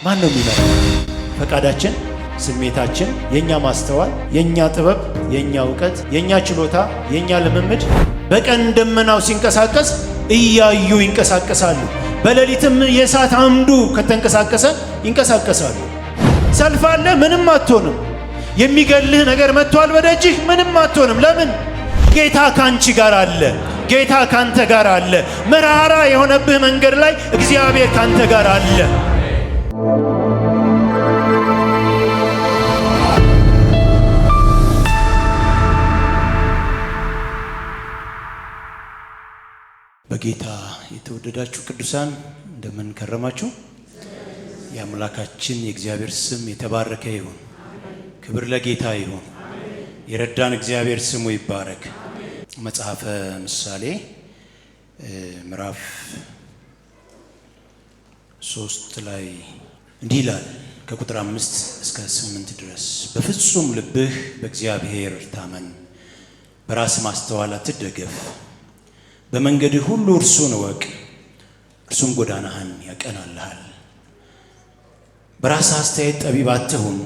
ማን ነው የሚመራው? ፈቃዳችን፣ ስሜታችን፣ የኛ ማስተዋል፣ የኛ ጥበብ፣ የኛ ዕውቀት፣ የኛ ችሎታ፣ የኛ ልምምድ። በቀን ደመናው ሲንቀሳቀስ እያዩ ይንቀሳቀሳሉ። በሌሊትም የእሳት አምዱ ከተንቀሳቀሰ ይንቀሳቀሳሉ። ሰልፍ አለ፣ ምንም አትሆንም። የሚገልህ ነገር መጥቷል በደጅህ፣ ምንም አትሆንም። ለምን? ጌታ ካንቺ ጋር አለ። ጌታ ካንተ ጋር አለ። መራራ የሆነብህ መንገድ ላይ እግዚአብሔር ካንተ ጋር አለ። በጌታ የተወደዳችሁ ቅዱሳን እንደምን ከረማችሁ? የአምላካችን የእግዚአብሔር ስም የተባረከ ይሁን። ክብር ለጌታ ይሁን። የረዳን እግዚአብሔር ስሙ ይባረክ። መጽሐፈ ምሳሌ ምዕራፍ 3 ላይ እንዲህ ይላል፣ ከቁጥር 5 እስከ 8 ድረስ። በፍጹም ልብህ በእግዚአብሔር ታመን፣ በራስ ማስተዋል አትደገፍ። በመንገድህ ሁሉ እርሱን እወቅ፣ እርሱም ጎዳናህን ያቀናልሃል። በራስ አስተያየት ጠቢብ አትሁን፣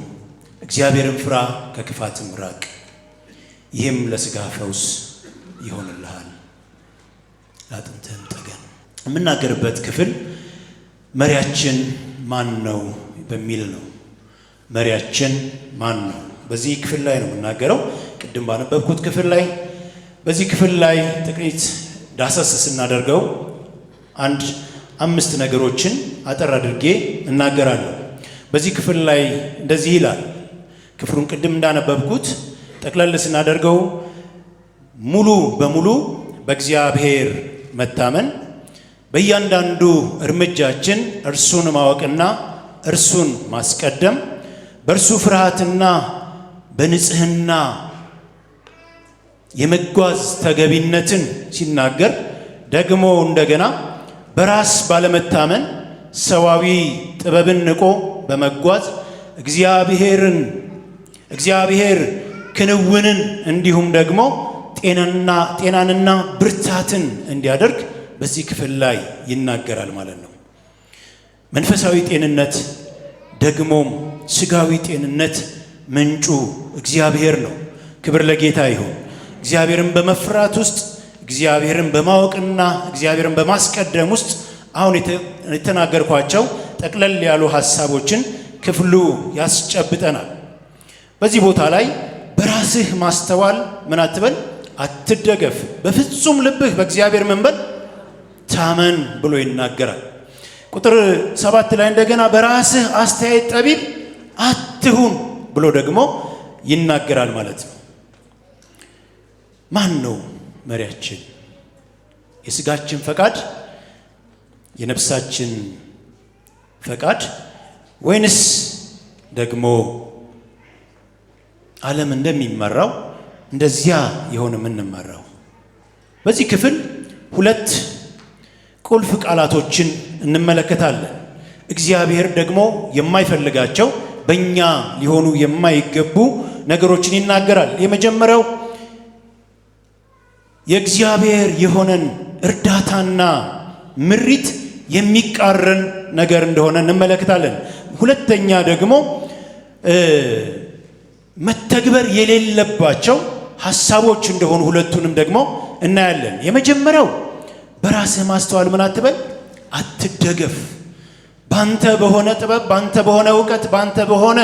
እግዚአብሔርን ፍራ፣ ከክፋትም ራቅ። ይህም ለሥጋ ፈውስ ይሆንልሃል፣ ለአጥንትህም ጠገን። የምናገርበት ክፍል መሪያችን ማን ነው በሚል ነው። መሪያችን ማን ነው? በዚህ ክፍል ላይ ነው የምናገረው። ቅድም ባነበብኩት ክፍል ላይ በዚህ ክፍል ላይ ጥቂት ዳሰስ ስናደርገው 5 ነገሮችን አጠር አድርጌ እናገራለሁ። በዚህ ክፍል ላይ እንደዚህ ይላል። ክፍሉን ቅድም እንዳነበብኩት ጠቅለል ስናደርገው ሙሉ በሙሉ በእግዚአብሔር መታመን፣ በእያንዳንዱ እርምጃችን እርሱን ማወቅና እርሱን ማስቀደም፣ በእርሱ ፍርሃትና በንጽህና የመጓዝ ተገቢነትን ሲናገር ደግሞ እንደገና በራስ ባለመታመን ሰዋዊ ጥበብን ንቆ በመጓዝ እግዚአብሔር ክንውንን እንዲሁም ደግሞ ጤናንና ብርታትን እንዲያደርግ በዚህ ክፍል ላይ ይናገራል ማለት ነው። መንፈሳዊ ጤንነት ደግሞም ስጋዊ ጤንነት ምንጩ እግዚአብሔር ነው። ክብር ለጌታ ይሁን። እግዚአብሔርን በመፍራት ውስጥ እግዚአብሔርን በማወቅና እግዚአብሔርን በማስቀደም ውስጥ አሁን የተናገርኳቸው ጠቅለል ያሉ ሐሳቦችን ክፍሉ ያስጨብጠናል። በዚህ ቦታ ላይ በራስህ ማስተዋል ምን አትበል፣ አትደገፍ፣ በፍጹም ልብህ በእግዚአብሔር መንበል ታመን ብሎ ይናገራል። ቁጥር 7 ላይ እንደገና በራስህ አስተያየት ጠቢብ አትሁን ብሎ ደግሞ ይናገራል ማለት ነው። ማን ነው መሪያችን? የሥጋችን ፈቃድ፣ የነፍሳችን ፈቃድ ወይንስ ደግሞ ዓለም እንደሚመራው እንደዚያ የሆነ የምንመራው? በዚህ ክፍል 2 ቁልፍ ቃላቶችን እንመለከታለን። እግዚአብሔር ደግሞ የማይፈልጋቸው በእኛ ሊሆኑ የማይገቡ ነገሮችን ይናገራል። የመጀመሪያው የእግዚአብሔር የሆነን እርዳታና ምሪት የሚቃረን ነገር እንደሆነ እንመለከታለን። ሁለተኛ ደግሞ መተግበር የሌለባቸው ሐሳቦች እንደሆኑ ሁለቱንም ደግሞ እናያለን። የመጀመሪያው በራስህ ማስተዋል ምን አትበል፣ አትደገፍ። ባንተ በሆነ ጥበብ፣ ባንተ በሆነ ዕውቀት፣ ባንተ በሆነ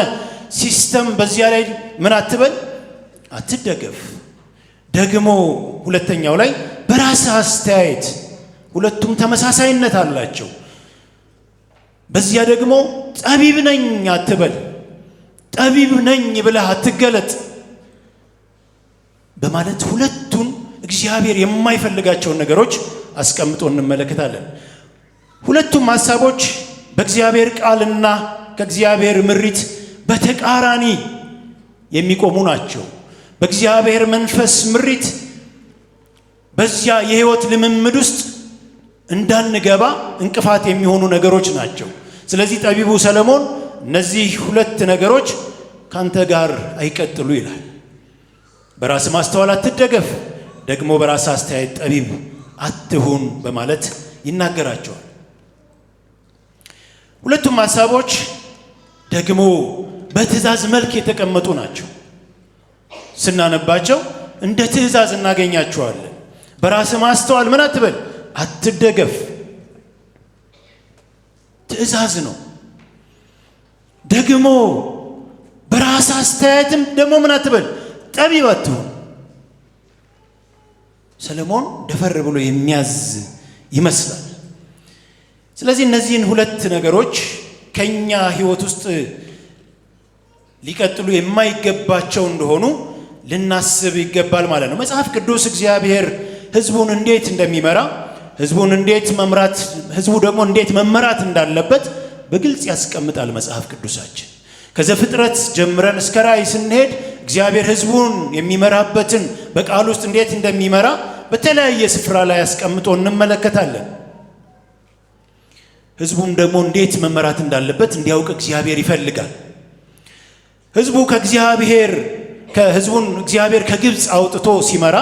ሲስተም በዚያ ላይ ምን አትበል፣ አትደገፍ። ደግሞ ሁለተኛው ላይ በራስህ አስተያየት፣ ሁለቱም ተመሳሳይነት አላቸው። በዚያ ደግሞ ጠቢብ ነኝ አትበል፣ ጠቢብ ነኝ ብለህ አትገለጥ በማለት ሁለቱን እግዚአብሔር የማይፈልጋቸውን ነገሮች አስቀምጦ እንመለከታለን። ሁለቱም ሐሳቦች በእግዚአብሔር ቃልና ከእግዚአብሔር ምሪት በተቃራኒ የሚቆሙ ናቸው። በእግዚአብሔር መንፈስ ምሪት በዚያ የሕይወት ልምምድ ውስጥ እንዳንገባ እንቅፋት የሚሆኑ ነገሮች ናቸው። ስለዚህ ጠቢቡ ሰለሞን እነዚህ 2 ነገሮች ካንተ ጋር አይቀጥሉ ይላል። በራስ ማስተዋል አትደገፍ፣ ደግሞ በራስ አስተያየት ጠቢብ አትሁን በማለት ይናገራቸዋል። ሁለቱም ሐሳቦች ደግሞ በትእዛዝ መልክ የተቀመጡ ናቸው። ስናነባቸው እንደ ትእዛዝ እናገኛቸዋለን። በራስ ማስተዋል ምን አትበል፣ አትደገፍ። ትእዛዝ ነው። ደግሞ በራስ አስተያየትም ደግሞ ምን አትበል፣ ጠቢብ አትሁን። ሰለሞን ደፈር ብሎ የሚያዝ ይመስላል። ስለዚህ እነዚህን ሁለት ነገሮች ከኛ ሕይወት ውስጥ ሊቀጥሉ የማይገባቸው እንደሆኑ ልናስብ ይገባል ማለት ነው። መጽሐፍ ቅዱስ እግዚአብሔር ሕዝቡን እንዴት እንደሚመራ፣ ሕዝቡን እንዴት መምራት፣ ሕዝቡ ደግሞ እንዴት መመራት እንዳለበት በግልጽ ያስቀምጣል መጽሐፍ ቅዱሳችን። ከዘፍጥረት ጀምረን እስከ ራእይ ስንሄድ እግዚአብሔር ሕዝቡን የሚመራበትን በቃል ውስጥ እንዴት እንደሚመራ በተለያየ ስፍራ ላይ ያስቀምጦ እንመለከታለን። ሕዝቡም ደግሞ እንዴት መመራት እንዳለበት እንዲያውቅ እግዚአብሔር ይፈልጋል። ሕዝቡ ሕዝቡን እግዚአብሔር ከግብፅ አውጥቶ ሲመራ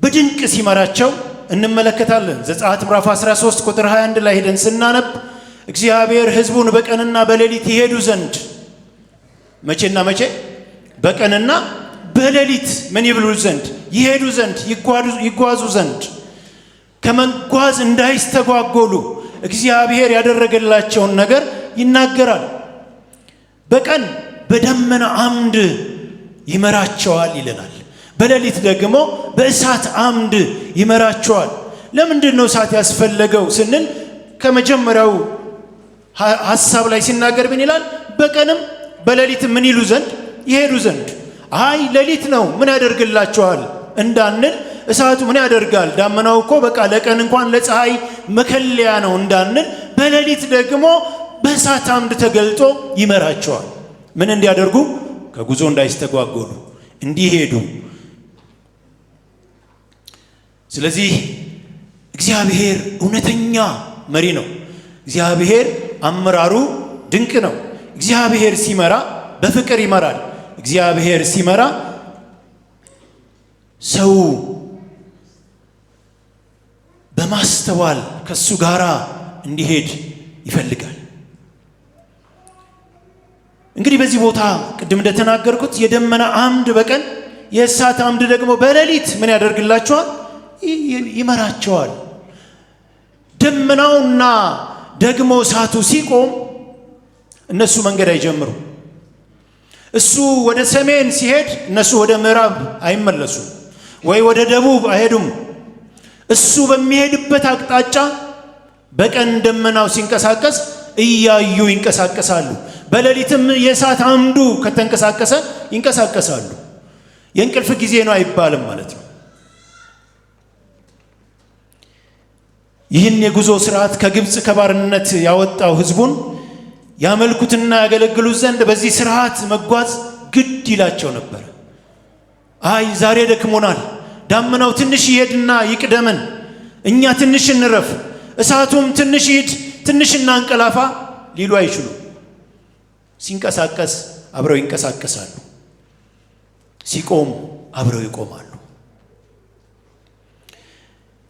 በድንቅ ሲመራቸው እንመለከታለን። ዘጸአት ምዕራፍ 13 ቁጥር 21 ላይ ሄደን ስናነብ እግዚአብሔር ሕዝቡን በቀንና በሌሊት ይሄዱ ዘንድ መቼና መቼ? በቀንና በሌሊት ምን ይብሉ ዘንድ? ይሄዱ ዘንድ፣ ይጓዙ ዘንድ፣ ከመጓዝ እንዳይስተጓጎሉ እግዚአብሔር ያደረገላቸውን ነገር ይናገራል። በቀን በደመና አምድ ይመራቸዋል ይለናል። በሌሊት ደግሞ በእሳት አምድ ይመራቸዋል። ለምንድን ነው እሳት ያስፈለገው ስንል ከመጀመሪያው ሐሳብ ላይ ሲናገር ምን ይላል? በቀንም በሌሊት ምን ይሉ ዘንድ? ይሄዱ ዘንድ። አይ ሌሊት ነው ምን ያደርግላቸዋል እንዳንል፣ እሳቱ ምን ያደርጋል? ዳመናው እኮ በቃ ለቀን እንኳን ለፀሐይ መከለያ ነው እንዳንል፣ በሌሊት ደግሞ በእሳት አምድ ተገልጦ ይመራቸዋል። ምን እንዲያደርጉ? ከጉዞ እንዳይስተጓጎሉ እንዲሄዱ። ስለዚህ እግዚአብሔር እውነተኛ መሪ ነው። እግዚአብሔር አመራሩ ድንቅ ነው። እግዚአብሔር ሲመራ በፍቅር ይመራል። እግዚአብሔር ሲመራ ሰው በማስተዋል ከሱ ጋር እንዲሄድ ይፈልጋል። እንግዲህ በዚህ ቦታ ቅድም እንደተናገርኩት የደመና አምድ በቀን የእሳት አምድ ደግሞ በሌሊት ምን ያደርግላቸዋል? ይመራቸዋል። ደመናውና ደግሞ እሳቱ ሲቆም እነሱ መንገድ አይጀምሩም። እሱ ወደ ሰሜን ሲሄድ እነሱ ወደ ምዕራብ አይመለሱም፣ ወይ ወደ ደቡብ አይሄዱም። እሱ በሚሄድበት አቅጣጫ በቀን ደመናው ሲንቀሳቀስ እያዩ ይንቀሳቀሳሉ። በሌሊትም የእሳት አምዱ ከተንቀሳቀሰ ይንቀሳቀሳሉ። የእንቅልፍ ጊዜ ነው አይባልም ማለት ነው። ይህን የጉዞ ስርዓት ከግብፅ ከባርነት ያወጣው ሕዝቡን ያመልኩትና ያገለግሉት ዘንድ በዚህ ስርዓት መጓዝ ግድ ይላቸው ነበር። አይ ዛሬ ደክሞናል፣ ዳመናው ትንሽ ይሄድና ይቅደመን፣ እኛ ትንሽ እንረፍ፣ እሳቱም ትንሽ ይሄድ፣ ትንሽ እናንቀላፋ ሊሉ አይችሉም። ሲንቀሳቀስ አብረው ይንቀሳቀሳሉ፣ ሲቆም አብረው ይቆማሉ።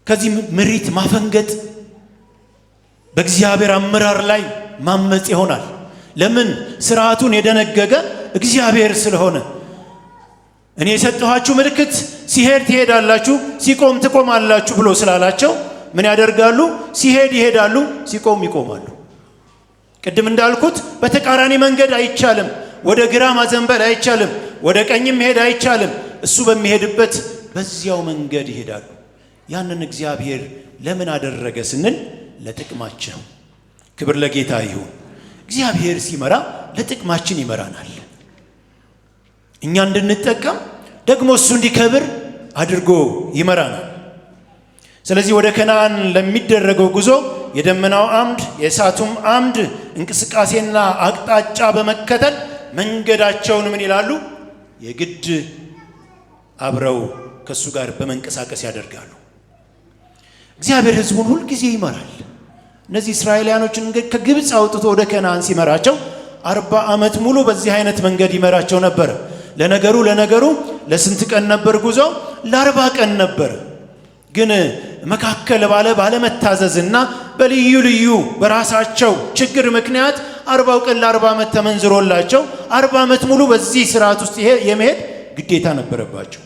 ከዚህ ምሪት ማፈንገጥ በእግዚአብሔር አመራር ላይ ማመጽ ይሆናል። ለምን? ስርዓቱን የደነገገ እግዚአብሔር ስለሆነ። እኔ የሰጠኋችሁ ምልክት ሲሄድ ትሄዳላችሁ፣ ሲቆም ትቆማላችሁ ብሎ ስላላቸው ምን ያደርጋሉ? ሲሄድ ይሄዳሉ፣ ሲቆም ይቆማሉ። ቅድም እንዳልኩት በተቃራኒ መንገድ አይቻልም። ወደ ግራ ማዘንበል አይቻልም፣ ወደ ቀኝም መሄድ አይቻልም። እሱ በሚሄድበት በዚያው መንገድ ይሄዳሉ። ያንን እግዚአብሔር ለምን አደረገ ስንል ለጥቅማችን። ክብር ለጌታ ይሁን። እግዚአብሔር ሲመራ ለጥቅማችን ይመራናል። እኛ እንድንጠቀም ደግሞ እሱ እንዲከብር አድርጎ ይመራናል። ስለዚህ ወደ ከነዓን ለሚደረገው ጉዞ የደመናው አምድ የእሳቱም አምድ እንቅስቃሴና አቅጣጫ በመከተል መንገዳቸውን ምን ይላሉ? የግድ አብረው ከሱ ጋር በመንቀሳቀስ ያደርጋሉ። እግዚአብሔር ሕዝቡን ሁል ጊዜ ይመራል። እነዚህ እስራኤላውያኖችን ከግብፅ አውጥቶ ወደ ከነዓን ሲመራቸው 40 ዓመት ሙሉ በዚህ አይነት መንገድ ይመራቸው ነበር። ለነገሩ ለስንት ቀን ነበር ጉዞው? ለ40 ቀን ነበር። ግን መካከል ባለመታዘዝና በልዩ ልዩ በራሳቸው ችግር ምክንያት 40 ቀን ለ40 ዓመት ተመንዝሮላቸው 40 ዓመት ሙሉ በዚህ ስርዓት ውስጥ የመሄድ ግዴታ ነበረባቸው።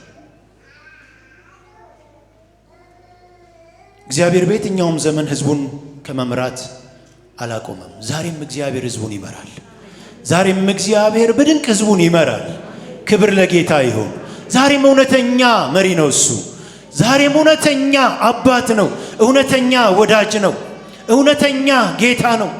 እግዚአብሔር በየትኛውም ዘመን ህዝቡን ከመምራት አላቆመም። ዛሬም እግዚአብሔር ህዝቡን ይመራል። ዛሬም እግዚአብሔር በድንቅ ህዝቡን ይመራል። ክብር ለጌታ ይሁን። ዛሬም እውነተኛ መሪ ነው እሱ። ዛሬም እውነተኛ አባት ነው። እውነተኛ ወዳጅ ነው። እውነተኛ ጌታ ነው።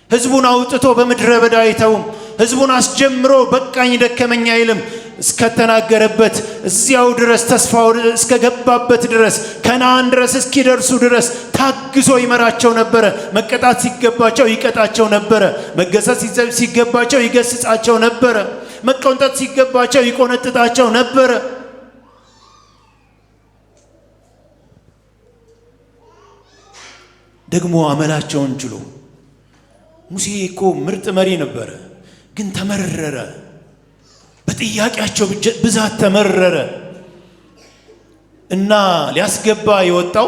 ህዝቡን አውጥቶ በምድረ በዳ አይተውም። ህዝቡን አስጀምሮ በቃኝ ደከመኝ አይልም። እስከተናገረበት እዚያው ድረስ ተስፋው እስከገባበት ድረስ ከነዓን ድረስ እስኪደርሱ ድረስ ታግሶ ይመራቸው ነበረ። መቀጣት ሲገባቸው ይቀጣቸው ነበረ። መገሰጽ ሲገባቸው ይገስጻቸው ነበረ። መቆንጠጥ ሲገባቸው ይቆነጥጣቸው ነበረ። ደግሞ አመላቸውን ችሎ ሙሴ እኮ ምርጥ መሪ ነበረ፣ ግን ተመረረ። በጥያቄያቸው ብዛት ተመረረ እና ሊያስገባ የወጣው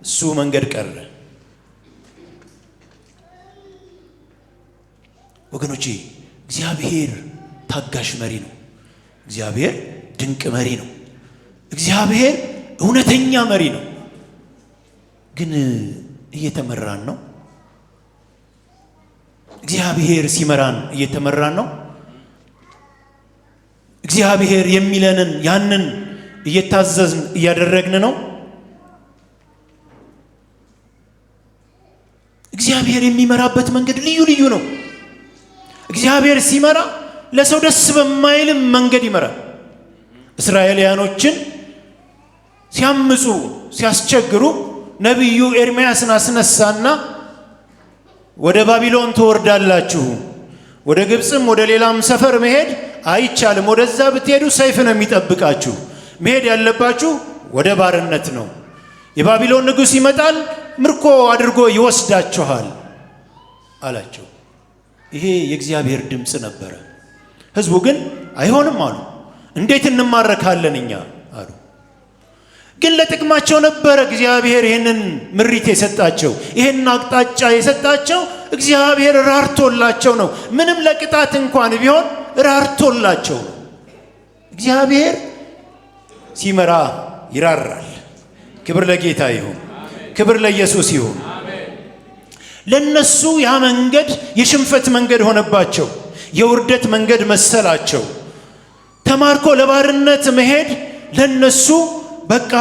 እሱ መንገድ ቀረ። ወገኖቼ እግዚአብሔር ታጋሽ መሪ ነው። እግዚአብሔር ድንቅ መሪ ነው። እግዚአብሔር እውነተኛ መሪ ነው። ግን እየተመራን ነው? እግዚአብሔር ሲመራን እየተመራን ነው? እግዚአብሔር የሚለንን ያንን እየታዘዝን እያደረግን ነው? እግዚአብሔር የሚመራበት መንገድ ልዩ ልዩ ነው። እግዚአብሔር ሲመራ ለሰው ደስ በማይልም መንገድ ይመራል። እስራኤላውያኖችን ሲያምፁ ሲያስቸግሩ ነቢዩ ኤርምያስን አስነሳና ወደ ባቢሎን ትወርዳላችሁ፣ ወደ ግብፅም ወደ ሌላም ሰፈር መሄድ አይቻልም፣ ወደዛ ብትሄዱ ሰይፍ ነው የሚጠብቃችሁ፣ መሄድ ያለባችሁ ወደ ባርነት ነው፣ የባቢሎን ንጉሥ ይመጣል፣ ምርኮ አድርጎ ይወስዳችኋል አላቸው። ይሄ የእግዚአብሔር ድምፅ ነበረ። ህዝቡ ግን አይሆንም አሉ። እንዴት እንማረካለን እኛ አሉ። ግን ለጥቅማቸው ነበረ እግዚአብሔር ይህንን ምሪት የሰጣቸው፣ ይህንን አቅጣጫ የሰጣቸው። እግዚአብሔር ራርቶላቸው ነው። ምንም ለቅጣት እንኳን ቢሆን ራርቶላቸው ነው። እግዚአብሔር ሲመራ ይራራል። ክብር ለጌታ ይሁን። ክብር ለኢየሱስ ይሁን። ለነሱ ያ መንገድ የሽንፈት መንገድ ሆነባቸው። የውርደት መንገድ መሰላቸው። ተማርኮ ለባርነት መሄድ ለነሱ በቃ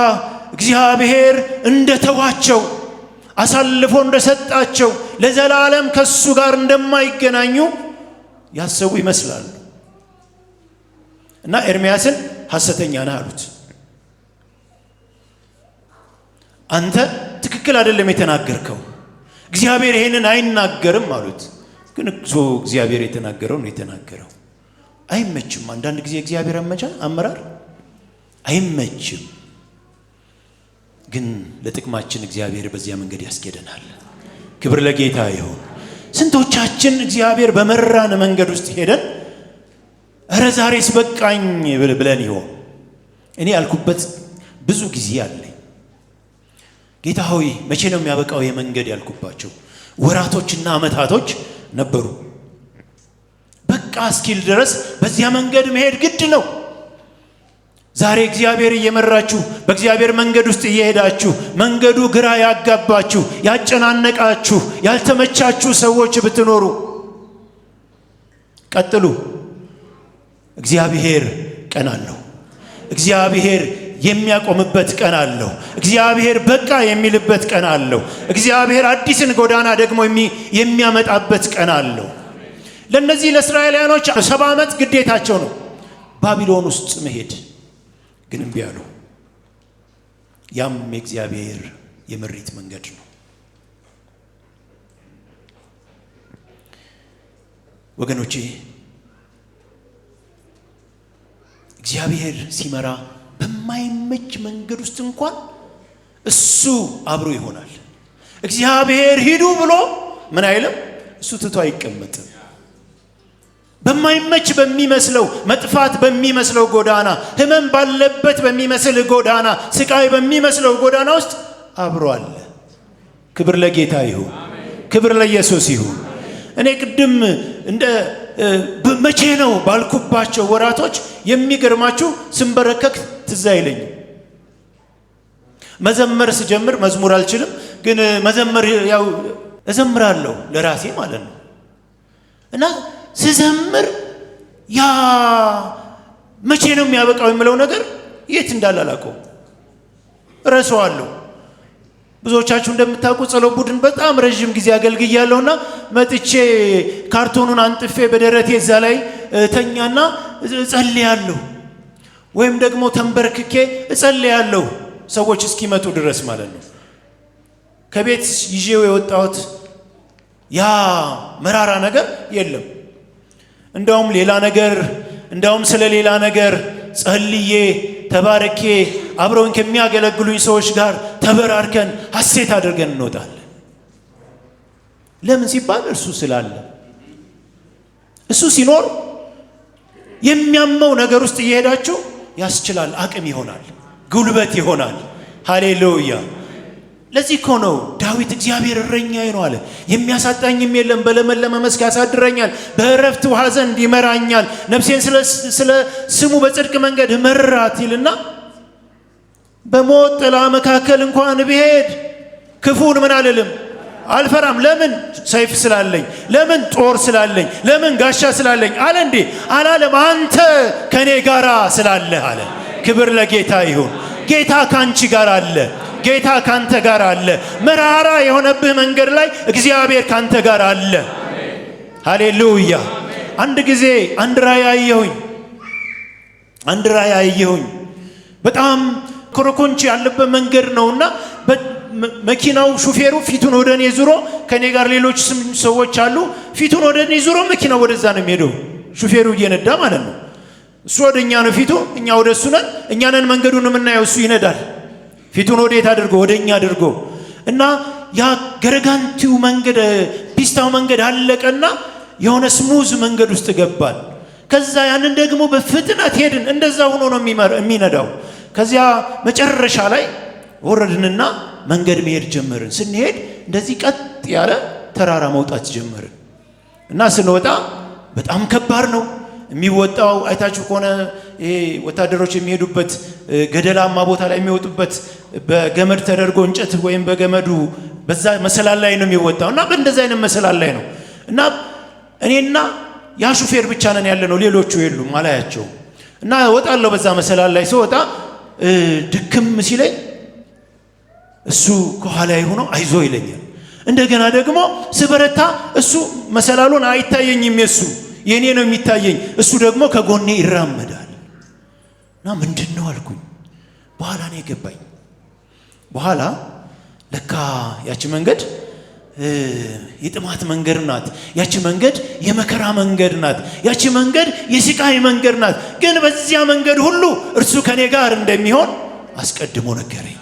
እግዚአብሔር እንደተዋቸው አሳልፎ እንደሰጣቸው ለዘላለም ከሱ ጋር እንደማይገናኙ ያሰቡ ይመስላሉ። እና ኤርምያስን ሐሰተኛ ነህ አሉት። አንተ ትክክል አይደለም የተናገርከው፣ እግዚአብሔር ይሄንን አይናገርም አሉት። ግን እግዚአብሔር የተናገረው ነው የተናገረው። አይመችም። አንዳንድ ጊዜ እግዚአብሔር አመራር አይመችም። ግን ለጥቅማችን እግዚአብሔር በዚያ መንገድ ያስኬደናል። ክብር ለጌታ ይሁን። ስንቶቻችን እግዚአብሔር በመራን መንገድ ውስጥ ሄደን እረ ዛሬስ በቃኝ ብለን ይሆን? እኔ ያልኩበት ብዙ ጊዜ አለኝ። ጌታ ሆይ መቼ ነው የሚያበቃው የመንገድ ያልኩባቸው ወራቶችና ዓመታቶች ነበሩ። በቃ እስኪል ድረስ በዚያ መንገድ መሄድ ግድ ነው። ዛሬ እግዚአብሔር እየመራችሁ በእግዚአብሔር መንገድ ውስጥ እየሄዳችሁ መንገዱ ግራ ያጋባችሁ ያጨናነቃችሁ ያልተመቻችሁ ሰዎች ብትኖሩ ቀጥሉ። እግዚአብሔር ቀን አለው። እግዚአብሔር የሚያቆምበት ቀን አለው። እግዚአብሔር በቃ የሚልበት ቀን አለው። እግዚአብሔር አዲስን ጎዳና ደግሞ የሚያመጣበት ቀን አለው። ለነዚህ ለእስራኤላውያኖች 70 ዓመት ግዴታቸው ነው ባቢሎን ውስጥ መሄድ። ግን እምቢ አሉ። ያም የእግዚአብሔር የምሪት መንገድ ነው። ወገኖቼ እግዚአብሔር ሲመራ በማይመች መንገድ ውስጥ እንኳን እሱ አብሮ ይሆናል። እግዚአብሔር ሂዱ ብሎ ምን አይልም፣ እሱ ትቶ አይቀመጥም። በማይመች በሚመስለው መጥፋት በሚመስለው ጎዳና፣ ህመም ባለበት በሚመስል ጎዳና፣ ስቃይ በሚመስለው ጎዳና ውስጥ አብሮ አለ። ክብር ለጌታ ይሁን። ክብር ለኢየሱስ ይሁን። እኔ ቅድም እንደ መቼ ነው ባልኩባቸው ወራቶች የሚገርማችሁ ስንበረከክ ትዝ አይለኝም። መዘመር ስጀምር መዝሙር አልችልም፣ ግን መዘመር ያው እዘምራለሁ ለራሴ ማለት ነው። እና ስዘምር ያ መቼ ነው የሚያበቃው የምለው ነገር የት እንዳላላቀው ረሳዋለሁ። ብዙዎቻችሁ እንደምታውቁ ጸሎት ቡድን በጣም ረጅም ጊዜ አገልግያለሁና መጥቼ ካርቶኑን አንጥፌ በደረቴ እዛ ላይ ተኛና እጸልያለሁ፣ ወይም ደግሞ ተንበርክኬ እጸልያለሁ ሰዎች እስኪመጡ ድረስ ማለት ነው። ከቤት ይዤው የወጣሁት ያ መራራ ነገር የለም። እንዳውም ስለ ሌላ ነገር ጸልዬ ተባረኬ አብረውን ከሚያገለግሉኝ ሰዎች ጋር ተበራርከን ሐሴት አድርገን እንወጣለን። ለምን ሲባል እርሱ ስላለ፣ እሱ ሲኖር የሚያመው ነገር ውስጥ እየሄዳችሁ ያስችላል፣ አቅም ይሆናል፣ ጉልበት ይሆናል። ሃሌሉያ። ለዚህ እኮ ነው ዳዊት እግዚአብሔር እረኛዬ ነው አለ፣ የሚያሳጣኝም የለም፣ በለመለመ መስክ ያሳድረኛል፣ በእረፍት ውሃ ዘንድ ይመራኛል፣ ነፍሴን ስለ ስሙ በጽድቅ መንገድ መራት ይልና በሞት ጥላ መካከል እንኳን ብሄድ ክፉን ምን አልልም አልፈራም። ለምን? ሰይፍ ስላለኝ፣ ለምን? ጦር ስላለኝ፣ ለምን? ጋሻ ስላለኝ አለ እንዴ? አላለም። አንተ ከኔ ጋራ ስላለህ አለ። ክብር ለጌታ ይሁን። ጌታ ካንቺ ጋር አለ። ጌታ ካንተ ጋር አለ። መራራ የሆነብህ መንገድ ላይ እግዚአብሔር ካንተ ጋር አለ። ሃሌሉያ። አንድ ጊዜ አንድ ራእይ አየሁኝ። በጣም ኮረኮንች ያለበት መንገድ ነውና መኪናው ሹፌሩ ፊቱን ወደ እኔ ዙሮ፣ ከኔ ጋር ሌሎች ሰዎች አሉ። ፊቱን ወደ እኔ ዙሮ መኪናው ወደዛ ነው የሚሄደው፣ ሹፌሩ እየነዳ ማለት ነው። እሱ ወደ እኛ ነው ፊቱ፣ እኛ ወደ እሱ ነን። እኛ ነን መንገዱን የምናየው፣ እሱ ይነዳል። ፊቱን ወዴት አድርጎ? ወደ እኛ አድርጎ እና ያ ገረጋንቲው መንገድ ፒስታው መንገድ አለቀና የሆነ ስሙዝ መንገድ ውስጥ ገባል። ከዛ ያንን ደግሞ በፍጥነት ሄድን። እንደዛ ሆኖ ነው የሚነዳው። ከዚያ መጨረሻ ላይ ወረድንና መንገድ መሄድ ጀመርን። ስንሄድ እንደዚህ ቀጥ ያለ ተራራ መውጣት ጀመርን እና ስንወጣ በጣም ከባድ ነው የሚወጣው። አይታችሁ ከሆነ ይሄ ወታደሮች የሚሄዱበት ገደላማ ቦታ ላይ የሚወጡበት በገመድ ተደርጎ እንጨት ወይም በገመዱ በዛ መሰላል ላይ ነው የሚወጣው እና በእንደዛ አይነት መሰላል ላይ ነው እና እኔና ያ ሹፌር ብቻ ነን ያለ ነው፣ ሌሎቹ የሉም፣ አላያቸው እና ወጣለሁ። በዛ መሰላል ላይ ስወጣ ድክም ሲለኝ እሱ ከኋላ ሆኖ አይዞ ይለኛል። እንደገና ደግሞ ስበረታ እሱ መሰላሉን አይታየኝም፣ የኔ ነው የሚታየኝ። እሱ ደግሞ ከጎኔ ይራመዳል እና ምንድነው አልኩኝ። በኋላ ነው የገባኝ። በኋላ ለካ ያቺ መንገድ የጥማት መንገድ ናት። ያቺ መንገድ የመከራ መንገድ ናት። ያቺ መንገድ የስቃይ መንገድ ናት። ግን በዚያ መንገድ ሁሉ እርሱ ከኔ ጋር እንደሚሆን አስቀድሞ ነገረኝ።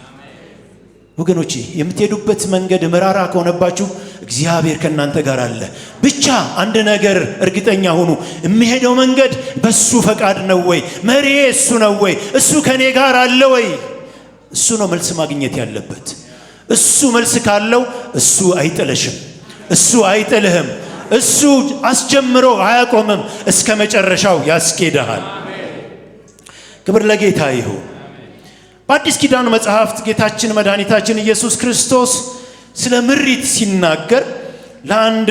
ወገኖቼ የምትሄዱበት መንገድ መራራ ከሆነባችሁ እግዚአብሔር ከእናንተ ጋር አለ። ብቻ አንድ ነገር እርግጠኛ ሁኑ፣ የሚሄደው መንገድ በሱ ፈቃድ ነው ወይ? መሪዬ እሱ ነው ወይ? እሱ ከኔ ጋር አለ ወይ? እሱ ነው መልስ ማግኘት ያለበት። እሱ መልስ ካለው እሱ አይጥልሽም፣ እሱ አይጥልህም። እሱ አስጀምሮ አያቆምም፣ እስከ መጨረሻው ያስኬድሃል። ክብር ለጌታ ይሁን። በአዲስ ኪዳን መጽሐፍት ጌታችን መድኃኒታችን ኢየሱስ ክርስቶስ ስለ ምሪት ሲናገር ለአንድ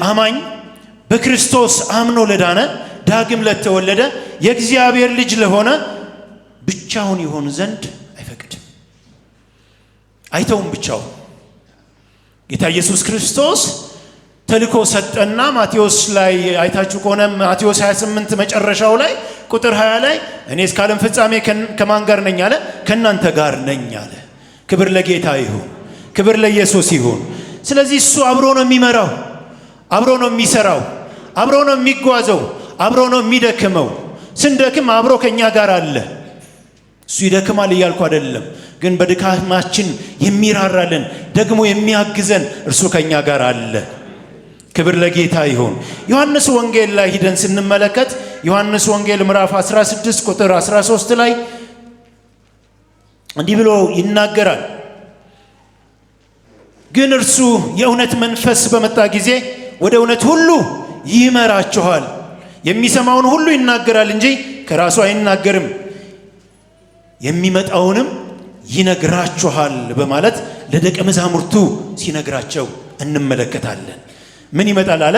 አማኝ በክርስቶስ አምኖ ለዳነ ዳግም ለተወለደ የእግዚአብሔር ልጅ ለሆነ ብቻውን ይሆን ዘንድ አይፈቅድም፣ አይተውም ብቻውን። ጌታ ኢየሱስ ክርስቶስ ተልኮ ሰጠና ማቴዎስ ላይ አይታችሁ ከሆነ ማቴዎስ 28 መጨረሻው ላይ ቁጥር 20 ላይ እኔ እስከ ዓለም ፍጻሜ ከማን ጋር ነኝ አለ? ከእናንተ ጋር ነኝ አለ። ክብር ለጌታ ይሁን፣ ክብር ለኢየሱስ ይሁን። ስለዚህ እሱ አብሮ ነው የሚመራው፣ አብሮ ነው የሚሰራው፣ አብሮ ነው የሚጓዘው፣ አብሮ ነው የሚደክመው። ስንደክም አብሮ ከኛ ጋር አለ። እሱ ይደክማል እያልኩ አይደለም፣ ግን በድካማችን የሚራራልን ደግሞ የሚያግዘን እርሱ ከኛ ጋር አለ። ክብር ለጌታ ይሁን። ዮሐንስ ወንጌል ላይ ሂደን ስንመለከት ዮሐንስ ወንጌል ምዕራፍ 16 ቁጥር 13 ላይ እንዲህ ብሎ ይናገራል። ግን እርሱ የእውነት መንፈስ በመጣ ጊዜ ወደ እውነት ሁሉ ይመራችኋል። የሚሰማውን ሁሉ ይናገራል እንጂ ከራሱ አይናገርም፣ የሚመጣውንም ይነግራችኋል በማለት ለደቀ መዛሙርቱ ሲነግራቸው እንመለከታለን። ምን ይመጣል አለ?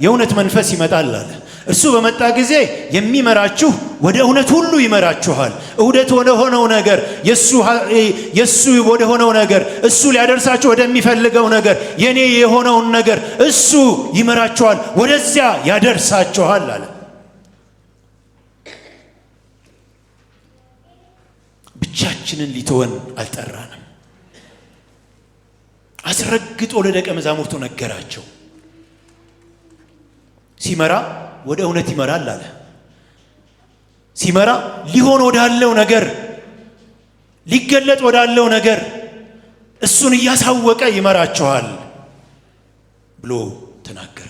የእውነት መንፈስ ይመጣል አለ። እርሱ በመጣ ጊዜ የሚመራችሁ ወደ እውነት ሁሉ ይመራችኋል። እውነት ወደ ሆነው ነገር፣ የሱ ወደ ሆነው ነገር፣ እሱ ሊያደርሳችሁ ወደሚፈልገው ነገር፣ የኔ የሆነውን ነገር እሱ ይመራችኋል፣ ወደዚያ ያደርሳችኋል አለ። ብቻችንን ሊተወን አልጠራንም። አስረግጦ ለደቀ መዛሙርቱ ነገራቸው። ሲመራ ወደ እውነት ይመራል አለ። ሲመራ ሊሆን ወዳለው ነገር፣ ሊገለጥ ወዳለው ነገር እሱን እያሳወቀ ይመራችኋል ብሎ ተናገረ።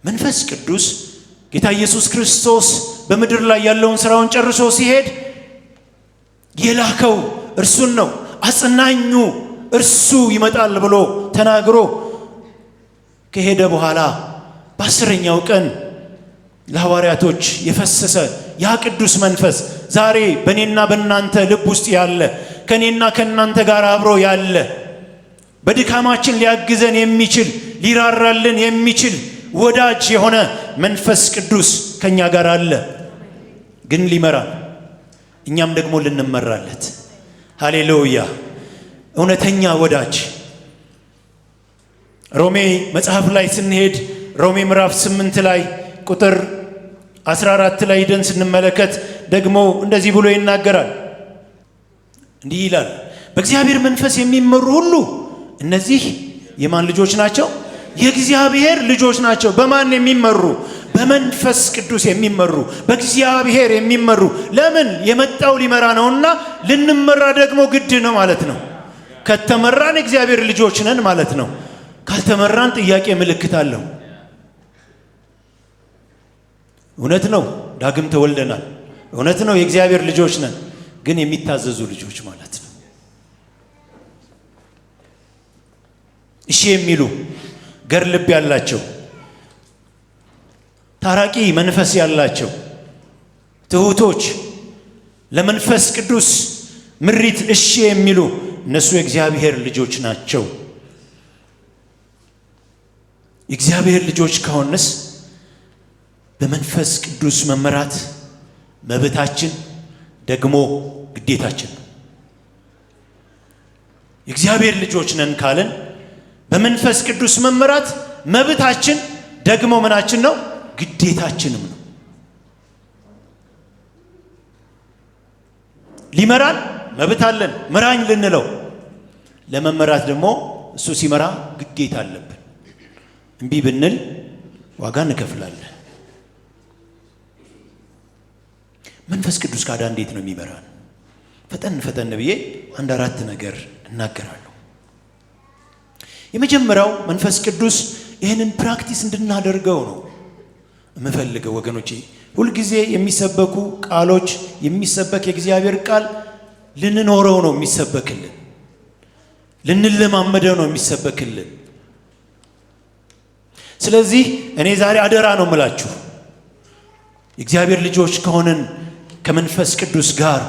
መንፈስ ቅዱስ ጌታ ኢየሱስ ክርስቶስ በምድር ላይ ያለውን ሥራውን ጨርሶ ሲሄድ የላከው እርሱን ነው። አጽናኙ እርሱ ይመጣል ብሎ ተናግሮ ከሄደ በኋላ በ10ኛው ቀን ለሐዋርያቶች የፈሰሰ ያ ቅዱስ መንፈስ ዛሬ በእኔና በእናንተ ልብ ውስጥ ያለ፣ ከእኔና ከእናንተ ጋር አብሮ ያለ፣ በድካማችን ሊያግዘን የሚችል፣ ሊራራልን የሚችል ወዳጅ የሆነ መንፈስ ቅዱስ ከእኛ ጋር አለ። ግን ሊመራን፣ እኛም ደግሞ ልንመራለት። ሃሌሉያ! እውነተኛ ወዳጅ። ሮሜ መጽሐፍ ላይ ስንሄድ ሮሜ ምዕራፍ 8 ላይ ቁጥር 14 ላይ ሄደን ስንመለከት ደግሞ እንደዚህ ብሎ ይናገራል። እንዲህ ይላል፣ በእግዚአብሔር መንፈስ የሚመሩ ሁሉ እነዚህ የማን ልጆች ናቸው? የእግዚአብሔር ልጆች ናቸው። በማን የሚመሩ? በመንፈስ ቅዱስ የሚመሩ፣ በእግዚአብሔር የሚመሩ። ለምን? የመጣው ሊመራ ነውና ልንመራ ደግሞ ግድ ነው ማለት ነው። ከተመራን የእግዚአብሔር ልጆች ነን ማለት ነው። ካልተመራን ጥያቄ ምልክት አለው። እውነት ነው፣ ዳግም ተወልደናል። እውነት ነው፣ የእግዚአብሔር ልጆች ነን። ግን የሚታዘዙ ልጆች ማለት ነው። እሺ የሚሉ ገር ልብ ያላቸው፣ ታራቂ መንፈስ ያላቸው፣ ትሁቶች፣ ለመንፈስ ቅዱስ ምሪት እሺ የሚሉ እነሱ የእግዚአብሔር ልጆች ናቸው። የእግዚአብሔር ልጆች ከሆንስ በመንፈስ ቅዱስ መመራት መብታችን ደግሞ ግዴታችን ነው። የእግዚአብሔር ልጆች ነን ካልን በመንፈስ ቅዱስ መመራት መብታችን ደግሞ ምናችን ነው? ግዴታችንም ነው። ሊመራን መብት አለን፣ ምራኝ ልንለው። ለመመራት ደግሞ እሱ ሲመራ ግዴታ አለብን። እምቢ ብንል ዋጋ እንከፍላለን። መንፈስ ቅዱስ ካዳ እንዴት ነው የሚመራን? ፈጠን ብዬ 1-4 ነገር እናገራለሁ። የመጀመሪያው መንፈስ ቅዱስ ይህንን ፕራክቲስ እንድናደርገው ነው የምፈልገው ወገኖቼ። ሁልጊዜ የሚሰበኩ ቃሎች፣ የሚሰበክ የእግዚአብሔር ቃል ልንኖረው ነው የሚሰበክልን፣ ልንለማመደው ነው የሚሰበክልን። ስለዚህ እኔ ዛሬ አደራ ነው የምላችሁ፣ የእግዚአብሔር ልጆች ከሆንን ከመንፈስ ቅዱስ ጋር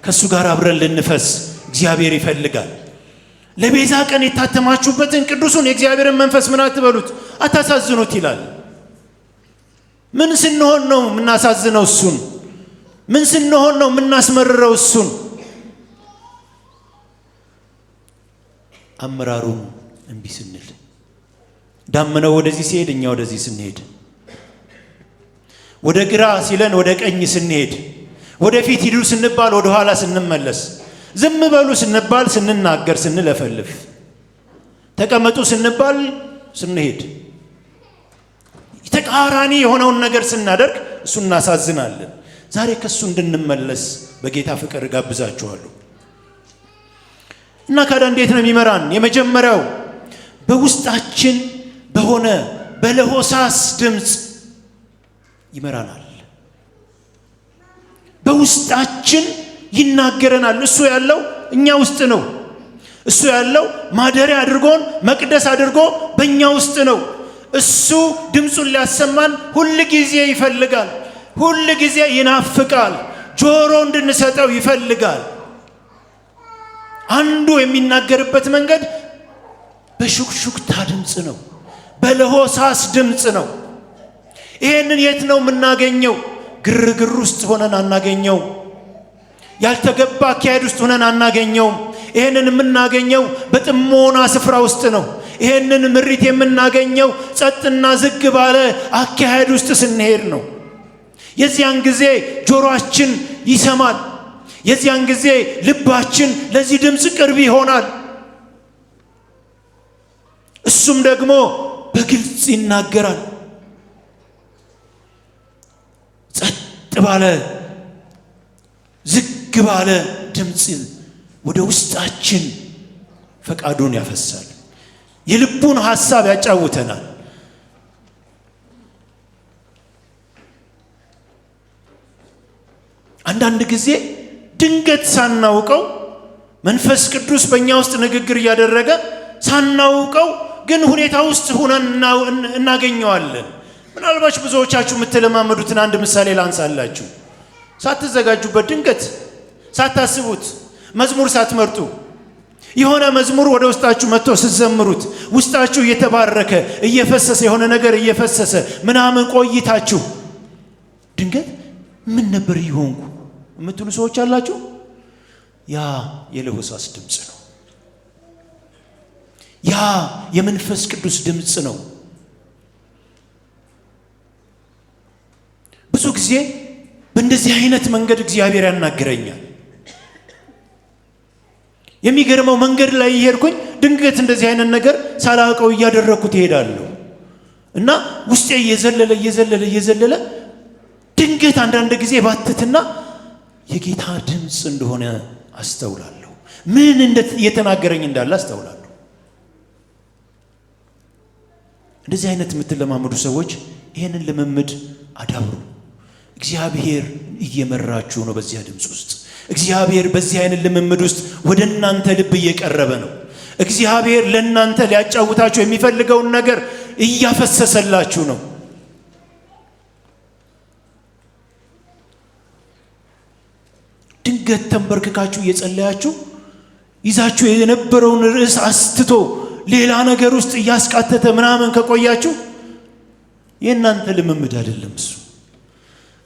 ከእሱ ጋር አብረን ልንፈስ እግዚአብሔር ይፈልጋል። ለቤዛ ቀን የታተማችሁበትን ቅዱሱን የእግዚአብሔርን መንፈስ ምን አትበሉት፣ አታሳዝኑት ይላል። ምን ስንሆን ነው የምናሳዝነው እሱን? ምን ስንሆን ነው የምናስመርረው እሱን? አመራሩን እምቢ ስንል፣ ዳመናው ወደዚህ ሲሄድ እኛ ወደዚህ ስንሄድ፣ ወደ ግራ ሲለን ወደ ቀኝ ስንሄድ፣ ወደፊት ሂዱ ስንባል ወደ ኋላ ስንመለስ፣ ዝም በሉ ስንባል ስንናገር ስንለፈልፍ፣ ተቀመጡ ስንባል ስንሄድ፣ ተቃራኒ የሆነውን ነገር ስናደርግ እሱ እናሳዝናለን። ዛሬ ከሱ እንድንመለስ በጌታ ፍቅር ጋብዛችኋለሁ። እና ካዳ እንዴት ነው የሚመራን? የመጀመሪያው በውስጣችን በሆነ በለሆሳስ ድምፅ ይመራናል። በውስጣችን ይናገረናል። እሱ ያለው እኛ ውስጥ ነው። እሱ ያለው ማደሪያ አድርጎን መቅደስ አድርጎ በእኛ ውስጥ ነው። እሱ ድምፁን ሊያሰማን ሁል ጊዜ ይፈልጋል፣ ሁል ጊዜ ይናፍቃል፣ ጆሮ እንድንሰጠው ይፈልጋል። አንዱ የሚናገርበት መንገድ በሹክሹክታ ድምፅ ነው፣ በለሆሳስ ድምፅ ነው። ይሄንን የት ነው የምናገኘው? ግርግር ውስጥ ሆነን አናገኘው። ያልተገባ አካሄድ ውስጥ ሆነን አናገኘው። ይሄንን የምናገኘው በጥሞና ስፍራ ውስጥ ነው። ይሄንን ምሪት የምናገኘው ጸጥና ዝግ ባለ አካሄድ ውስጥ ስንሄድ ነው። የዚያን ጊዜ ጆሮአችን ይሰማል። የዚያን ጊዜ ልባችን ለዚህ ድምፅ ቅርብ ይሆናል። እሱም ደግሞ በግልጽ ይናገራል። ጸጥ ባለ ዝግ ባለ ድምፅ ወደ ውስጣችን ፈቃዱን ያፈሳል። የልቡን ሐሳብ ያጫውተናል። አንዳንድ ጊዜ ድንገት ሳናውቀው መንፈስ ቅዱስ በእኛ ውስጥ ንግግር እያደረገ ሳናውቀው ግን ሁኔታ ውስጥ ሆነን እናገኘዋለን። ምናልባት ብዙዎቻችሁ የምትለማመዱትን አንድ ምሳሌ ላንሳላችሁ። ሳትዘጋጁበት ድንገት ሳታስቡት መዝሙር ሳትመርጡ የሆነ መዝሙር ወደ ውስጣችሁ መጥቶ ስትዘምሩት ውስጣችሁ እየተባረከ እየፈሰሰ የሆነ ነገር እየፈሰሰ ምናምን ቆይታችሁ ድንገት ምን ነበር ይሆንኩ የምትሉ ሰዎች አላችሁ። ያ የለሆሳስ ድምፅ ነው። ያ የመንፈስ ቅዱስ ድምፅ ነው። ብዙ ጊዜ በእንደዚህ አይነት መንገድ እግዚአብሔር ያናግረኛል። የሚገርመው መንገድ ላይ እየሄድኩኝ ድንገት እንደዚህ አይነት ነገር ሳላውቀው እያደረኩት እሄዳለሁ እና ውስጤ እየዘለለ ድንገት አንዳንድ ጊዜ ባትትና የጌታ ድምፅ እንደሆነ አስተውላለሁ። ምን እየተናገረኝ እንዳለ አስተውላለሁ። እንደዚህ አይነት የምትለማመዱ ሰዎች ይሄንን ልምምድ አዳብሩ። እግዚአብሔር እየመራችሁ ነው። በዚያ ድምፅ ውስጥ እግዚአብሔር በዚህ አይነት ልምምድ ውስጥ ወደ እናንተ ልብ እየቀረበ ነው። እግዚአብሔር ለእናንተ ሊያጫውታችሁ የሚፈልገውን ነገር እያፈሰሰላችሁ ነው። ድንገት ተንበርክካችሁ እየጸለያችሁ ይዛችሁ የነበረውን ርዕስ አስትቶ ሌላ ነገር ውስጥ እያስቃተተ ምናምን ከቆያችሁ የእናንተ ልምምድ አይደለም።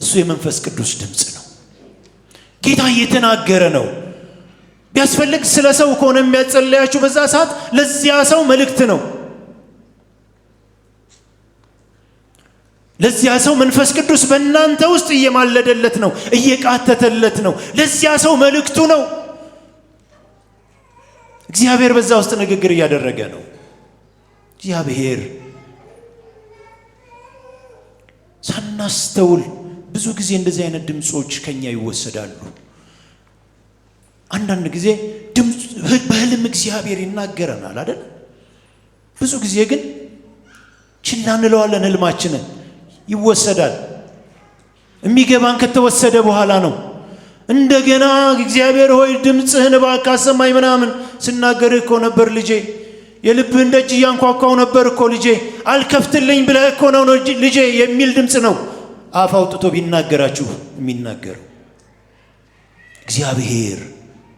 እሱ የመንፈስ ቅዱስ ድምፅ ነው። ጌታ እየተናገረ ነው። ቢያስፈልግ ስለ ሰው ከሆነ የሚያጸለያችሁ በዛ ሰዓት ለዚያ ሰው መልእክት ነው። ለዚያ ሰው መንፈስ ቅዱስ በእናንተ ውስጥ እየማለደለት ነው፣ እየቃተተለት ነው። ለዚያ ሰው መልእክቱ ነው። እግዚአብሔር በዛ ውስጥ ንግግር እያደረገ ነው። እግዚአብሔር ሳናስተውል ብዙ ጊዜ እንደዚህ አይነት ድምጾች ከኛ ይወሰዳሉ። አንዳንድ ጊዜ በህልም እግዚአብሔር ይናገረናል አይደል? ብዙ ጊዜ ግን ችላ እንለዋለን። ህልማችንን ይወሰዳል። የሚገባን ከተወሰደ በኋላ ነው። እንደገና እግዚአብሔር ሆይ ድምፅህን እባክህ አሰማኝ ምናምን ስናገርህ እኮ ነበር ልጄ፣ የልብህን ደጅ እያንኳኳው ነበር እኮ ልጄ፣ አልከፍትልኝ ብለህ እኮ ነው ልጄ የሚል ድምፅ ነው አፍ አውጥቶ ቢናገራችሁ የሚናገረው። እግዚአብሔር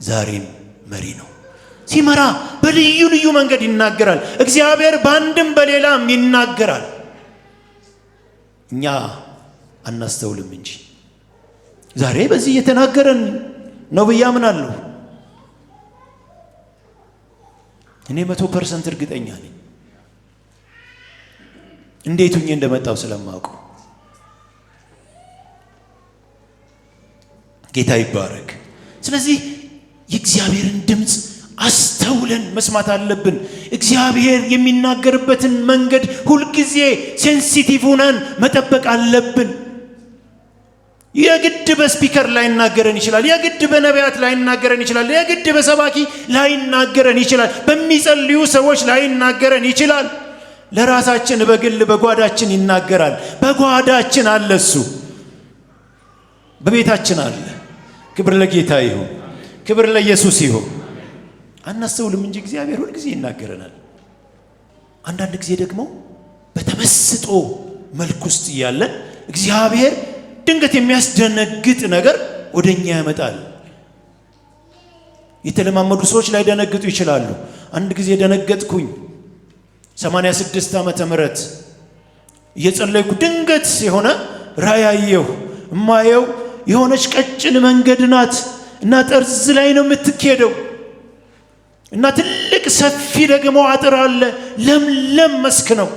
ዛሬም መሪ ነው። ሲመራ በልዩ ልዩ መንገድ ይናገራል። እግዚአብሔር በአንድም በሌላም ይናገራል። እኛ አናስተውልም እንጂ ዛሬ በዚህ እየተናገረን ነው ብዬ አምናለሁ። እኔ 100% እርግጠኛ ነኝ። እንዴት ሆኜ እንደመጣው ስለማውቀው። ጌታ ይባረክ። ስለዚህ የእግዚአብሔርን ድምፅ አስተውለን መስማት አለብን። እግዚአብሔር የሚናገርበትን መንገድ ሁልጊዜ ሴንሲቲቭ ሆነን መጠበቅ አለብን። የግድ በስፒከር ላይ ይናገረን ይችላል። የግድ በነቢያት ላይ ይናገረን ይችላል። የግድ በሰባኪ ላይ ይናገረን ይችላል። በሚጸልዩ ሰዎች ላይ ይናገረን ይችላል። ለራሳችን በግል በጓዳችን ይናገራል። በጓዳችን አለ፣ እሱ በቤታችን አለ። ክብር ለጌታ ይሁን። ክብር ለኢየሱስ ይሁን። አናስተውልም እንጂ እግዚአብሔር ሁሉ ጊዜ ይናገረናል። አንዳንድ ጊዜ ደግሞ በተመስጦ መልኩ ውስጥ ያለን እግዚአብሔር ድንገት የሚያስደነግጥ ነገር ወደኛ ያመጣል። የተለማመዱ ሰዎች ላይ ደነግጡ ይችላሉ። አንድ ጊዜ ደነገጥኩኝ። 86 ዓመተ ምህረት እየጸለይኩ ድንገት የሆነ ራእይ አየሁ። እማየው የሆነች ቀጭን መንገድ ናት እና ጠርዝ ላይ ነው የምትኬደው እና ትልቅ ሰፊ ደግሞ አጥር አለ። ለምለም መስክ ነው።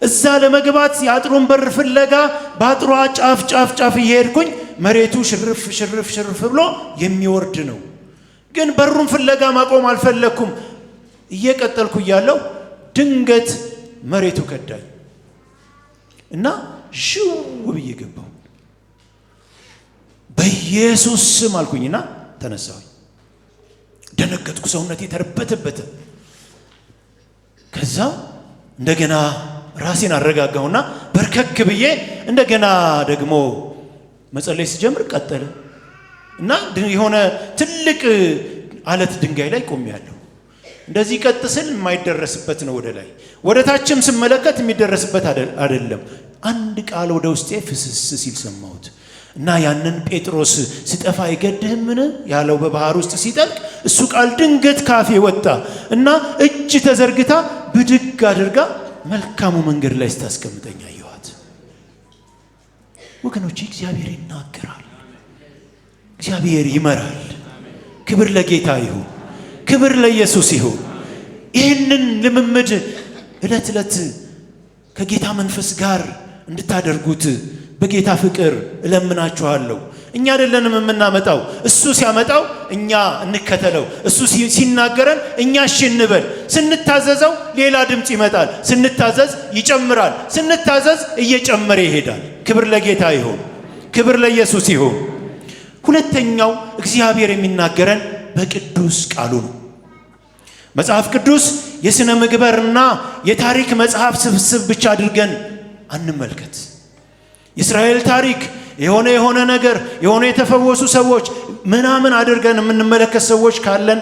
እዛ ለመግባት የአጥሩን በር ፍለጋ በአጥሯ ጫፍ ጫፍ ጫፍ እየሄድኩኝ መሬቱ ሽርፍ ሽርፍ ሽርፍ ብሎ የሚወርድ ነው። ግን በሩን ፍለጋ ማቆም አልፈለኩም። እየቀጠልኩ እያለሁ ድንገት መሬቱ ከዳኝ እና ዥው ብዬ ገባሁ። በኢየሱስ ስም አልኩኝና ተነሳሁኝ። ደነገጥኩ። ሰውነቴ ተርበተበተ። ከዛ እንደገና ራሴን አረጋጋሁና በርከክ ብዬ እንደገና ደግሞ መጸለይ ስጀምር ቀጠለ እና የሆነ ትልቅ አለት ድንጋይ ላይ ቆሜያለሁ። እንደዚህ ቀጥ ስል የማይደረስበት ነው ወደ ላይ። ወደ ታችም ስመለከት የሚደረስበት አይደለም። አንድ ቃል ወደ ውስጤ ፍስስ ሲል ሰማሁት እና ያንን ጴጥሮስ ሲጠፋ አይገድህምን ያለው በባህር ውስጥ ሲጠልቅ እሱ ቃል ድንገት ካፌ ወጣ እና እጅ ተዘርግታ ብድግ አድርጋ መልካሙ መንገድ ላይ ስታስቀምጠኝ አየኋት። ወገኖቼ እግዚአብሔር ይናገራል፣ እግዚአብሔር ይመራል። ክብር ለጌታ ይሁን፣ ክብር ለኢየሱስ ይሁን። ይህንን ልምምድ ዕለት ዕለት ከጌታ መንፈስ ጋር እንድታደርጉት በጌታ ፍቅር እለምናችኋለሁ። እኛ አይደለንም የምናመጣው፣ እሱ ሲያመጣው እኛ እንከተለው። እሱ ሲናገረን እኛ እሺ እንበል። ስንታዘዘው ሌላ ድምፅ ይመጣል። ስንታዘዝ ይጨምራል። ስንታዘዝ እየጨመረ ይሄዳል። ክብር ለጌታ ይሁን፣ ክብር ለኢየሱስ ይሁን። ሁለተኛው እግዚአብሔር የሚናገረን በቅዱስ ቃሉ ነው። መጽሐፍ ቅዱስ የሥነ ምግባርና የታሪክ መጽሐፍ ስብስብ ብቻ አድርገን አንመልከት። የእስራኤል ታሪክ የሆነ ነገር የሆነ የተፈወሱ ሰዎች ምናምን አድርገን የምንመለከት ሰዎች ካለን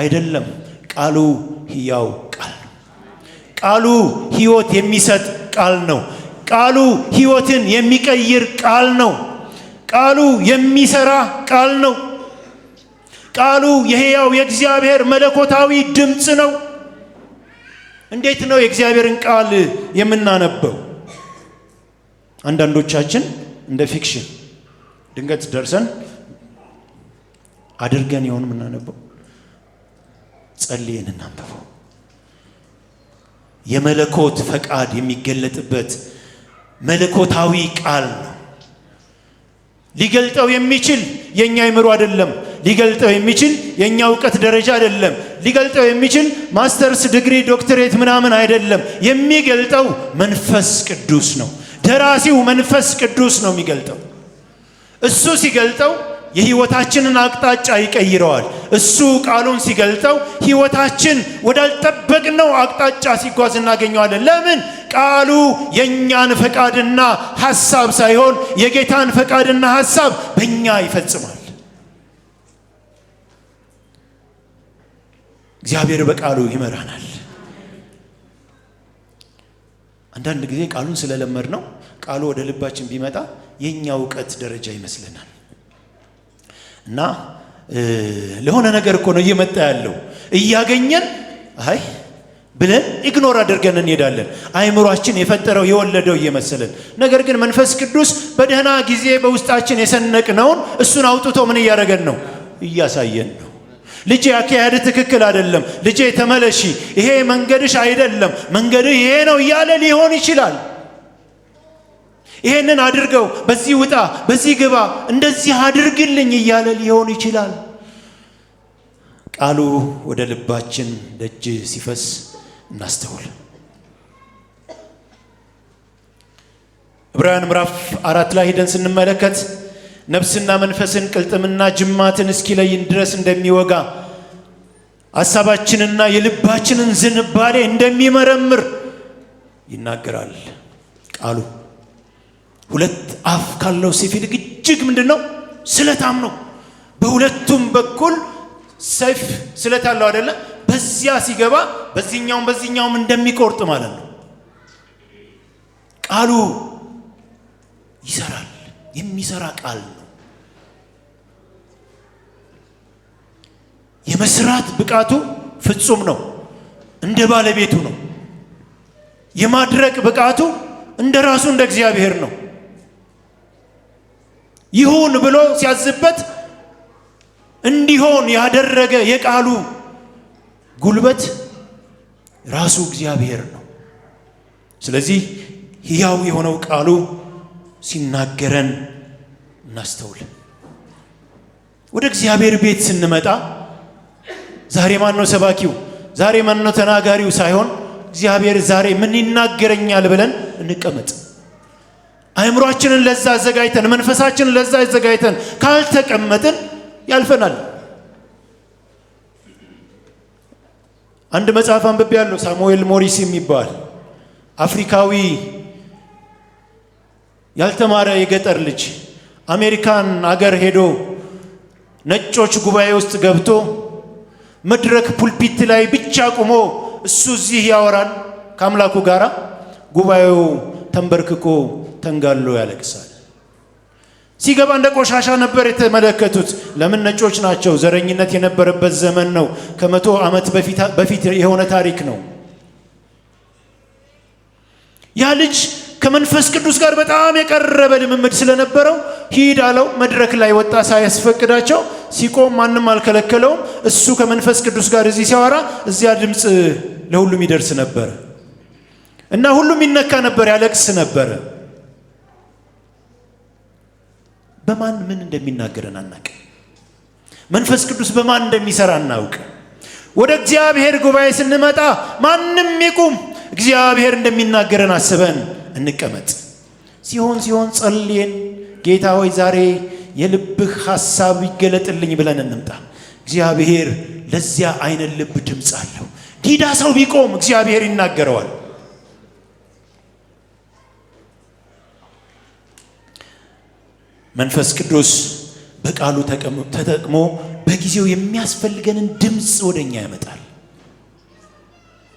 አይደለም። ቃሉ ሕያው ቃል ነው። ቃሉ ሕይወት የሚሰጥ ቃል ነው። ቃሉ ሕይወትን የሚቀይር ቃል ነው። ቃሉ የሚሰራ ቃል ነው። ቃሉ የሕያው የእግዚአብሔር መለኮታዊ ድምፅ ነው። እንዴት ነው የእግዚአብሔርን ቃል የምናነበው? አንዳንዶቻችን እንደ ፊክሽን ድንገት ደርሰን አድርገን ይሆን የምናነበው? ጸልየን እናንብበው። የመለኮት ፈቃድ የሚገለጥበት መለኮታዊ ቃል ነው። ሊገልጠው የሚችል የኛ አይምሮ አይደለም። ሊገልጠው የሚችል የኛ ዕውቀት ደረጃ አይደለም። ሊገልጠው የሚችል ማስተርስ ዲግሪ ዶክተሬት ምናምን አይደለም። የሚገልጠው መንፈስ ቅዱስ ነው። ደራሲው መንፈስ ቅዱስ ነው የሚገልጠው። እሱ ሲገልጠው የህይወታችንን አቅጣጫ ይቀይረዋል። እሱ ቃሉን ሲገልጠው ህይወታችን ወዳልጠበቅነው አቅጣጫ ሲጓዝ እናገኘዋለን። ለምን? ቃሉ የኛን ፈቃድና ሐሳብ ሳይሆን የጌታን ፈቃድና ሐሳብ በእኛ ይፈጽማል። እግዚአብሔር በቃሉ ይመራናል። አንዳንድ ጊዜ ቃሉን ስለለመድ ነው ቃሉ ወደ ልባችን ቢመጣ የኛ ዕውቀት ደረጃ ይመስለናል እና ለሆነ ነገር እኮ ነው እየመጣ ያለው እያገኘን አይ ብለን ኢግኖር አድርገን እንሄዳለን። አይምሮአችን የፈጠረው የወለደው እየመሰለን። ነገር ግን መንፈስ ቅዱስ በደህና ጊዜ በውስጣችን የሰነቅነውን እሱን አውጥቶ ምን እያደረገን ነው? እያሳየን ነው። ልጄ አካሄድ ትክክል አይደለም፣ ልጄ ተመለሺ፣ ይሄ መንገድሽ አይደለም፣ መንገድህ ይሄ ነው እያለ ሊሆን ይችላል። ይሄንን አድርገው፣ በዚህ ውጣ፣ በዚህ ግባ፣ እንደዚህ አድርግልኝ እያለ ሊሆን ይችላል። ቃሉ ወደ ልባችን ደጅ ሲፈስ እናስተውል። ዕብራውያን ምዕራፍ 4 ላይ ሄደን ስንመለከት ነፍስና መንፈስን ቅልጥምና ጅማትን እስኪለይን ድረስ እንደሚወጋ ሐሳባችንና የልባችንን ዝንባሌ እንደሚመረምር ይናገራል። ቃሉ ሁለት አፍ ካለው ሰይፍ ይልቅ እጅግ ምንድነው? ስለታም ነው። በሁለቱም በኩል ሰይፍ ስለታለው አይደለ? በዚያ ሲገባ በዚህኛውም እንደሚቆርጥ ማለት ነው። ቃሉ ይሰራል። የሚሰራ ቃል ነው። የመስራት ብቃቱ ፍጹም ነው፣ እንደ ባለቤቱ ነው። የማድረግ ብቃቱ እንደ ራሱ እንደ እግዚአብሔር ነው። ይሁን ብሎ ሲያዝበት እንዲሆን ያደረገ የቃሉ ጉልበት ራሱ እግዚአብሔር ነው። ስለዚህ ሕያው የሆነው ቃሉ ሲናገረን እናስተውል። ወደ እግዚአብሔር ቤት ስንመጣ ዛሬ ማን ነው ሰባኪው፣ ዛሬ ማን ነው ተናጋሪው ሳይሆን እግዚአብሔር ዛሬ ምን ይናገረኛል ብለን እንቀመጥ። አእምሮአችንን ለዛ አዘጋጅተን መንፈሳችንን ለዛ አዘጋጅተን ካልተቀመጥን ያልፈናል። አንድ መጽሐፍ አንብቤያለሁ። ሳሙኤል ሞሪስ የሚባል አፍሪካዊ ያልተማረ የገጠር ልጅ አሜሪካን አገር ሄዶ ነጮች ጉባኤ ውስጥ ገብቶ መድረክ ፑልፒት ላይ ብቻ ቆሞ እሱ እዚህ ያወራል ከአምላኩ ጋር። ጉባኤው ተንበርክኮ ተንጋሎ ያለቅሳል። ሲገባ እንደ ቆሻሻ ነበር የተመለከቱት። ለምን? ነጮች ናቸው። ዘረኝነት የነበረበት ዘመን ነው። ከ100 ዓመት በፊት የሆነ ታሪክ ነው። ያ ልጅ ከመንፈስ ቅዱስ ጋር በጣም የቀረበ ልምምድ ስለነበረው ሂድ አለው። መድረክ ላይ ወጣ ሳያስፈቅዳቸው። ሲቆም ማንም አልከለከለውም። እሱ ከመንፈስ ቅዱስ ጋር እዚህ ሲያወራ እዚያ ድምፅ ለሁሉም ይደርስ ነበር እና ሁሉም ይነካ ነበር፣ ያለቅስ ነበር። በማን ምን እንደሚናገረን አናውቅ። መንፈስ ቅዱስ በማን እንደሚሰራ አናውቅ። ወደ እግዚአብሔር ጉባኤ ስንመጣ ማንም ይቁም፣ እግዚአብሔር እንደሚናገረን አስበን እንቀመጥ። ሲሆን ጸልየን ጌታ ሆይ ዛሬ የልብህ ሐሳብ ይገለጥልኝ ብለን እንምጣ። እግዚአብሔር ለዚያ አይነት ልብ ድምፅ አለው። ዲዳ ሰው ቢቆም እግዚአብሔር ይናገረዋል። መንፈስ ቅዱስ በቃሉ ተጠቅሞ በጊዜው የሚያስፈልገንን ድምፅ ወደኛ ያመጣል።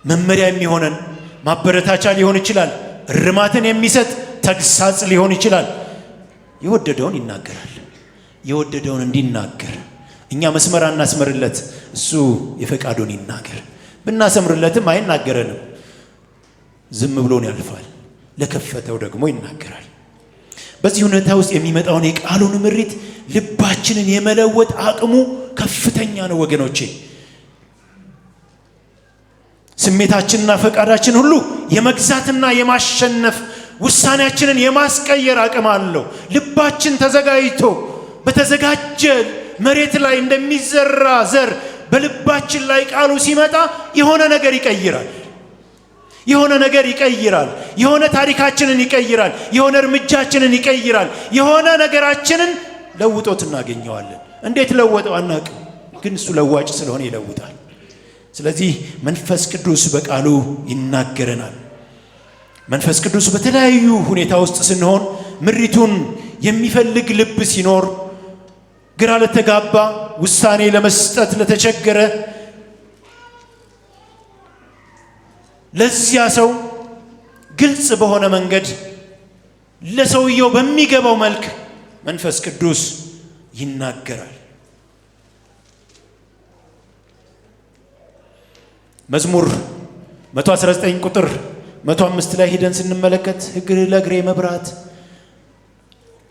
መመሪያ የሚሆነን ማበረታቻ ሊሆን ይችላል። እርማትን የሚሰጥ ተግሳጽ ሊሆን ይችላል። የወደደውን ይናገራል። የወደደውን እንዲናገር እኛ መስመር አናስመርለት፣ እሱ የፈቃዱን ይናገር። ብናሰምርለትም አይናገረንም፣ ዝም ብሎን ያልፋል። ለከፈተው ደግሞ ይናገራል። በዚህ ሁኔታ ውስጥ የሚመጣውን የቃሉን ምሪት ልባችንን የመለወጥ አቅሙ ከፍተኛ ነው ወገኖቼ። ስሜታችንና ፈቃዳችን ሁሉ የመግዛትና የማሸነፍ ውሳኔያችንን የማስቀየር አቅም አለው። ልባችን ተዘጋጅቶ በተዘጋጀ መሬት ላይ እንደሚዘራ ዘር በልባችን ላይ ቃሉ ሲመጣ የሆነ ነገር ይቀይራል። የሆነ ታሪካችንን ይቀይራል። የሆነ እርምጃችንን ይቀይራል። የሆነ ነገራችንን ለውጦት እናገኘዋለን። እንዴት ለወጠው አናውቅም፣ ግን እሱ ለዋጭ ስለሆነ ይለውጣል። ስለዚህ መንፈስ ቅዱስ በቃሉ ይናገረናል። መንፈስ ቅዱስ በተለያዩ ሁኔታ ውስጥ ስንሆን ምሪቱን የሚፈልግ ልብ ሲኖር፣ ግራ ለተጋባ፣ ውሳኔ ለመስጠት ለተቸገረ፣ ለዚያ ሰው ግልጽ በሆነ መንገድ ለሰውየው በሚገባው መልክ መንፈስ ቅዱስ ይናገራል። መዝሙር 119 ቁጥር 105 ላይ ሄደን ስንመለከት ሕግህ ለእግሬ መብራት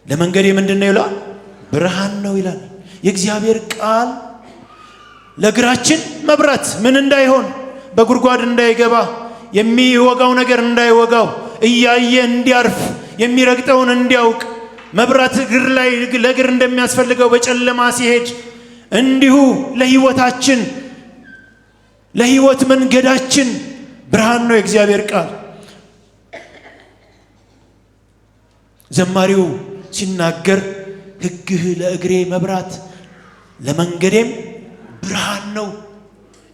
ለመንገዴ ምንድን ነው ይላል? ብርሃን ነው ይላል። የእግዚአብሔር ቃል ለእግራችን መብራት፣ ምን እንዳይሆን፣ በጉድጓድ እንዳይገባ፣ የሚወጋው ነገር እንዳይወጋው፣ እያየ እንዲያርፍ፣ የሚረግጠውን እንዲያውቅ፣ መብራት እግር ላይ ለእግር እንደሚያስፈልገው በጨለማ ሲሄድ እንዲሁ ለሕይወታችን ለሕይወት መንገዳችን ብርሃን ነው የእግዚአብሔር ቃል። ዘማሪው ሲናገር ሕግህ ለእግሬ መብራት ለመንገዴም ብርሃን ነው።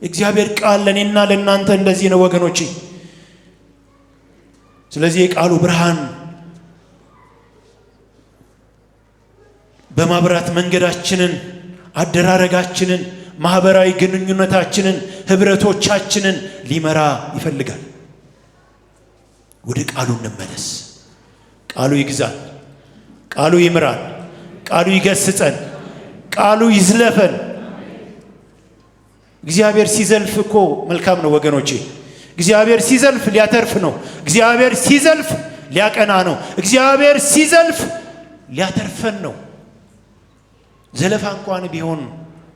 የእግዚአብሔር ቃል ለእኔና ለእናንተ እንደዚህ ነው ወገኖቼ። ስለዚህ የቃሉ ብርሃን በማብራት መንገዳችንን፣ አደራረጋችንን፣ ማህበራዊ ግንኙነታችንን፣ ህብረቶቻችንን ሊመራ ይፈልጋል። ወደ ቃሉ እንመለስ። ቃሉ ይግዛን፣ ቃሉ ይምራን፣ ቃሉ ይገስጸን፣ ቃሉ ይዝለፈን። እግዚአብሔር ሲዘልፍ እኮ መልካም ነው ወገኖቼ። እግዚአብሔር ሲዘልፍ ሊያተርፍ ነው። እግዚአብሔር ሲዘልፍ ሊያቀና ነው። እግዚአብሔር ሲዘልፍ ሊያተርፈን ነው። ዘለፋ እንኳን ቢሆን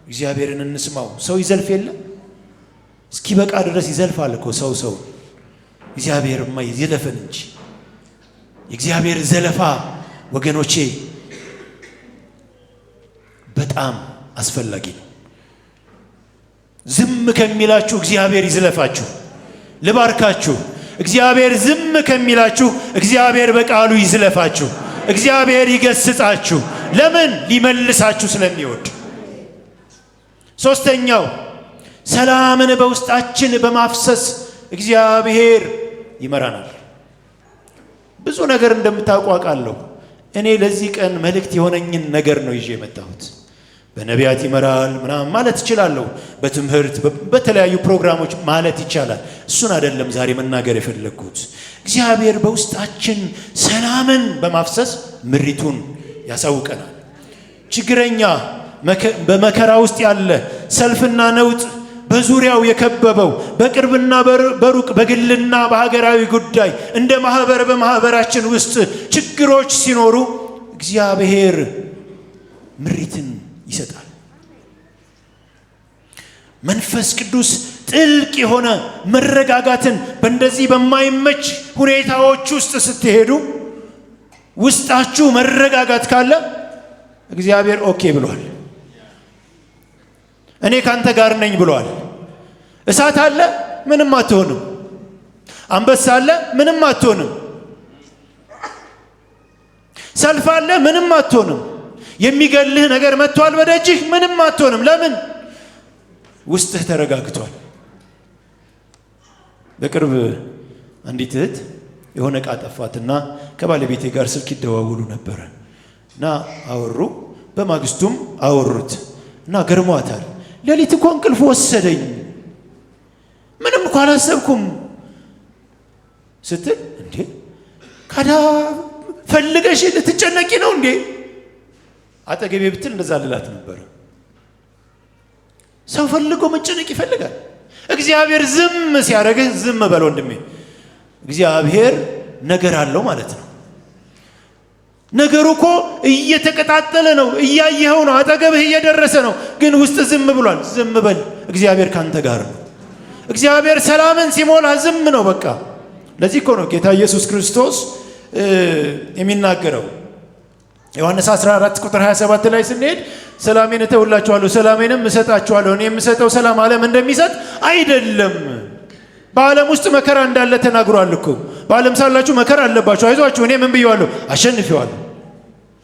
እግዚአብሔርን እንስማው። ሰው ይዘልፍ የለ እስኪ በቃ ድረስ ይዘልፋል እኮ ሰው። እግዚአብሔርማ ይዘለፈን እንጂ። የእግዚአብሔር ዘለፋ ወገኖቼ በጣም አስፈላጊ ነው። ዝም ከሚላችሁ እግዚአብሔር ይዝለፋችሁ። ልባርካችሁ። እግዚአብሔር ዝም ከሚላችሁ እግዚአብሔር በቃሉ ይዝለፋችሁ። እግዚአብሔር ይገስጻችሁ። ለምን? ሊመልሳችሁ ስለሚወድ። ሶስተኛው ሰላምን በውስጣችን በማፍሰስ እግዚአብሔር ይመራናል። ብዙ ነገር እንደምታውቁ አውቃለሁ። እኔ ለዚህ ቀን መልእክት የሆነኝን ነገር ነው ይዤ የመጣሁት። በነቢያት ይመራል ምናምን ማለት እችላለሁ። በትምህርት በተለያዩ ፕሮግራሞች ማለት ይቻላል። እሱን አይደለም ዛሬ መናገር የፈለግኩት። እግዚአብሔር በውስጣችን ሰላምን በማፍሰስ ምሪቱን ያሳውቀናል። ችግረኛ፣ በመከራ ውስጥ ያለ፣ ሰልፍና ነውጥ በዙሪያው የከበበው፣ በቅርብና በሩቅ፣ በግልና በሀገራዊ ጉዳይ እንደ ማህበር በማህበራችን ውስጥ ችግሮች ሲኖሩ እግዚአብሔር ምሪትን ይሰጣል። መንፈስ ቅዱስ ጥልቅ የሆነ መረጋጋትን በእንደዚህ በማይመች ሁኔታዎች ውስጥ ስትሄዱ ውስጣችሁ መረጋጋት ካለ እግዚአብሔር ኦኬ ብሏል። እኔ ካንተ ጋር ነኝ ብሏል። እሳት አለ ምንም አትሆንም። አንበሳ አለ ምንም አትሆንም። ሰልፍ አለ ምንም አትሆንም። የሚገልህ ነገር መጥቷል በደጅህ ምንም አትሆንም። ለምን? ውስጥህ ተረጋግቷል። በቅርብ አንዲት እህት የሆነ ዕቃ ጠፋትና ከባለቤቴ ጋር ስልክ ይደዋውሉ ነበር እና አወሩ። በማግስቱም አወሩት እና ገርሟታል። ሌሊት እኮ እንቅልፍ ወሰደኝ ምንም እኮ አላሰብኩም ስትል፣ እንዴ ካዳ ፈልገሽ ልትጨነቂ ነው እንዴ? አጠገቤ ብትል እንደዛ ልላት ነበር። ሰው ፈልጎ መጨነቅ ይፈልጋል። እግዚአብሔር ዝም ሲያደርግህ ዝም በል ወንድሜ። እግዚአብሔር ነገር አለው ማለት ነው። ነገሩ እኮ እየተቀጣጠለ ነው፣ እያየኸው ነው፣ አጠገብህ እየደረሰ ነው። ግን ውስጥ ዝም ብሏል። ዝም በል፣ እግዚአብሔር ካንተ ጋር ነው። እግዚአብሔር ሰላምን ሲሞላ ዝም ነው በቃ። ለዚህ እኮ ነው ጌታ ኢየሱስ ክርስቶስ የሚናገረው። ዮሐንስ 14 ቁጥር 27 ላይ ስንሄድ ሰላሜን እተውላችኋለሁ፣ ሰላሜንም እሰጣችኋለሁ። እኔ የምሰጠው ሰላም ዓለም እንደሚሰጥ አይደለም። በዓለም ውስጥ መከራ እንዳለ ተናግሯል እኮ። በዓለም ሳላችሁ መከራ አለባችሁ፣ አይዟችሁ እኔ ምን ብየዋለሁ? አሸንፌዋለሁ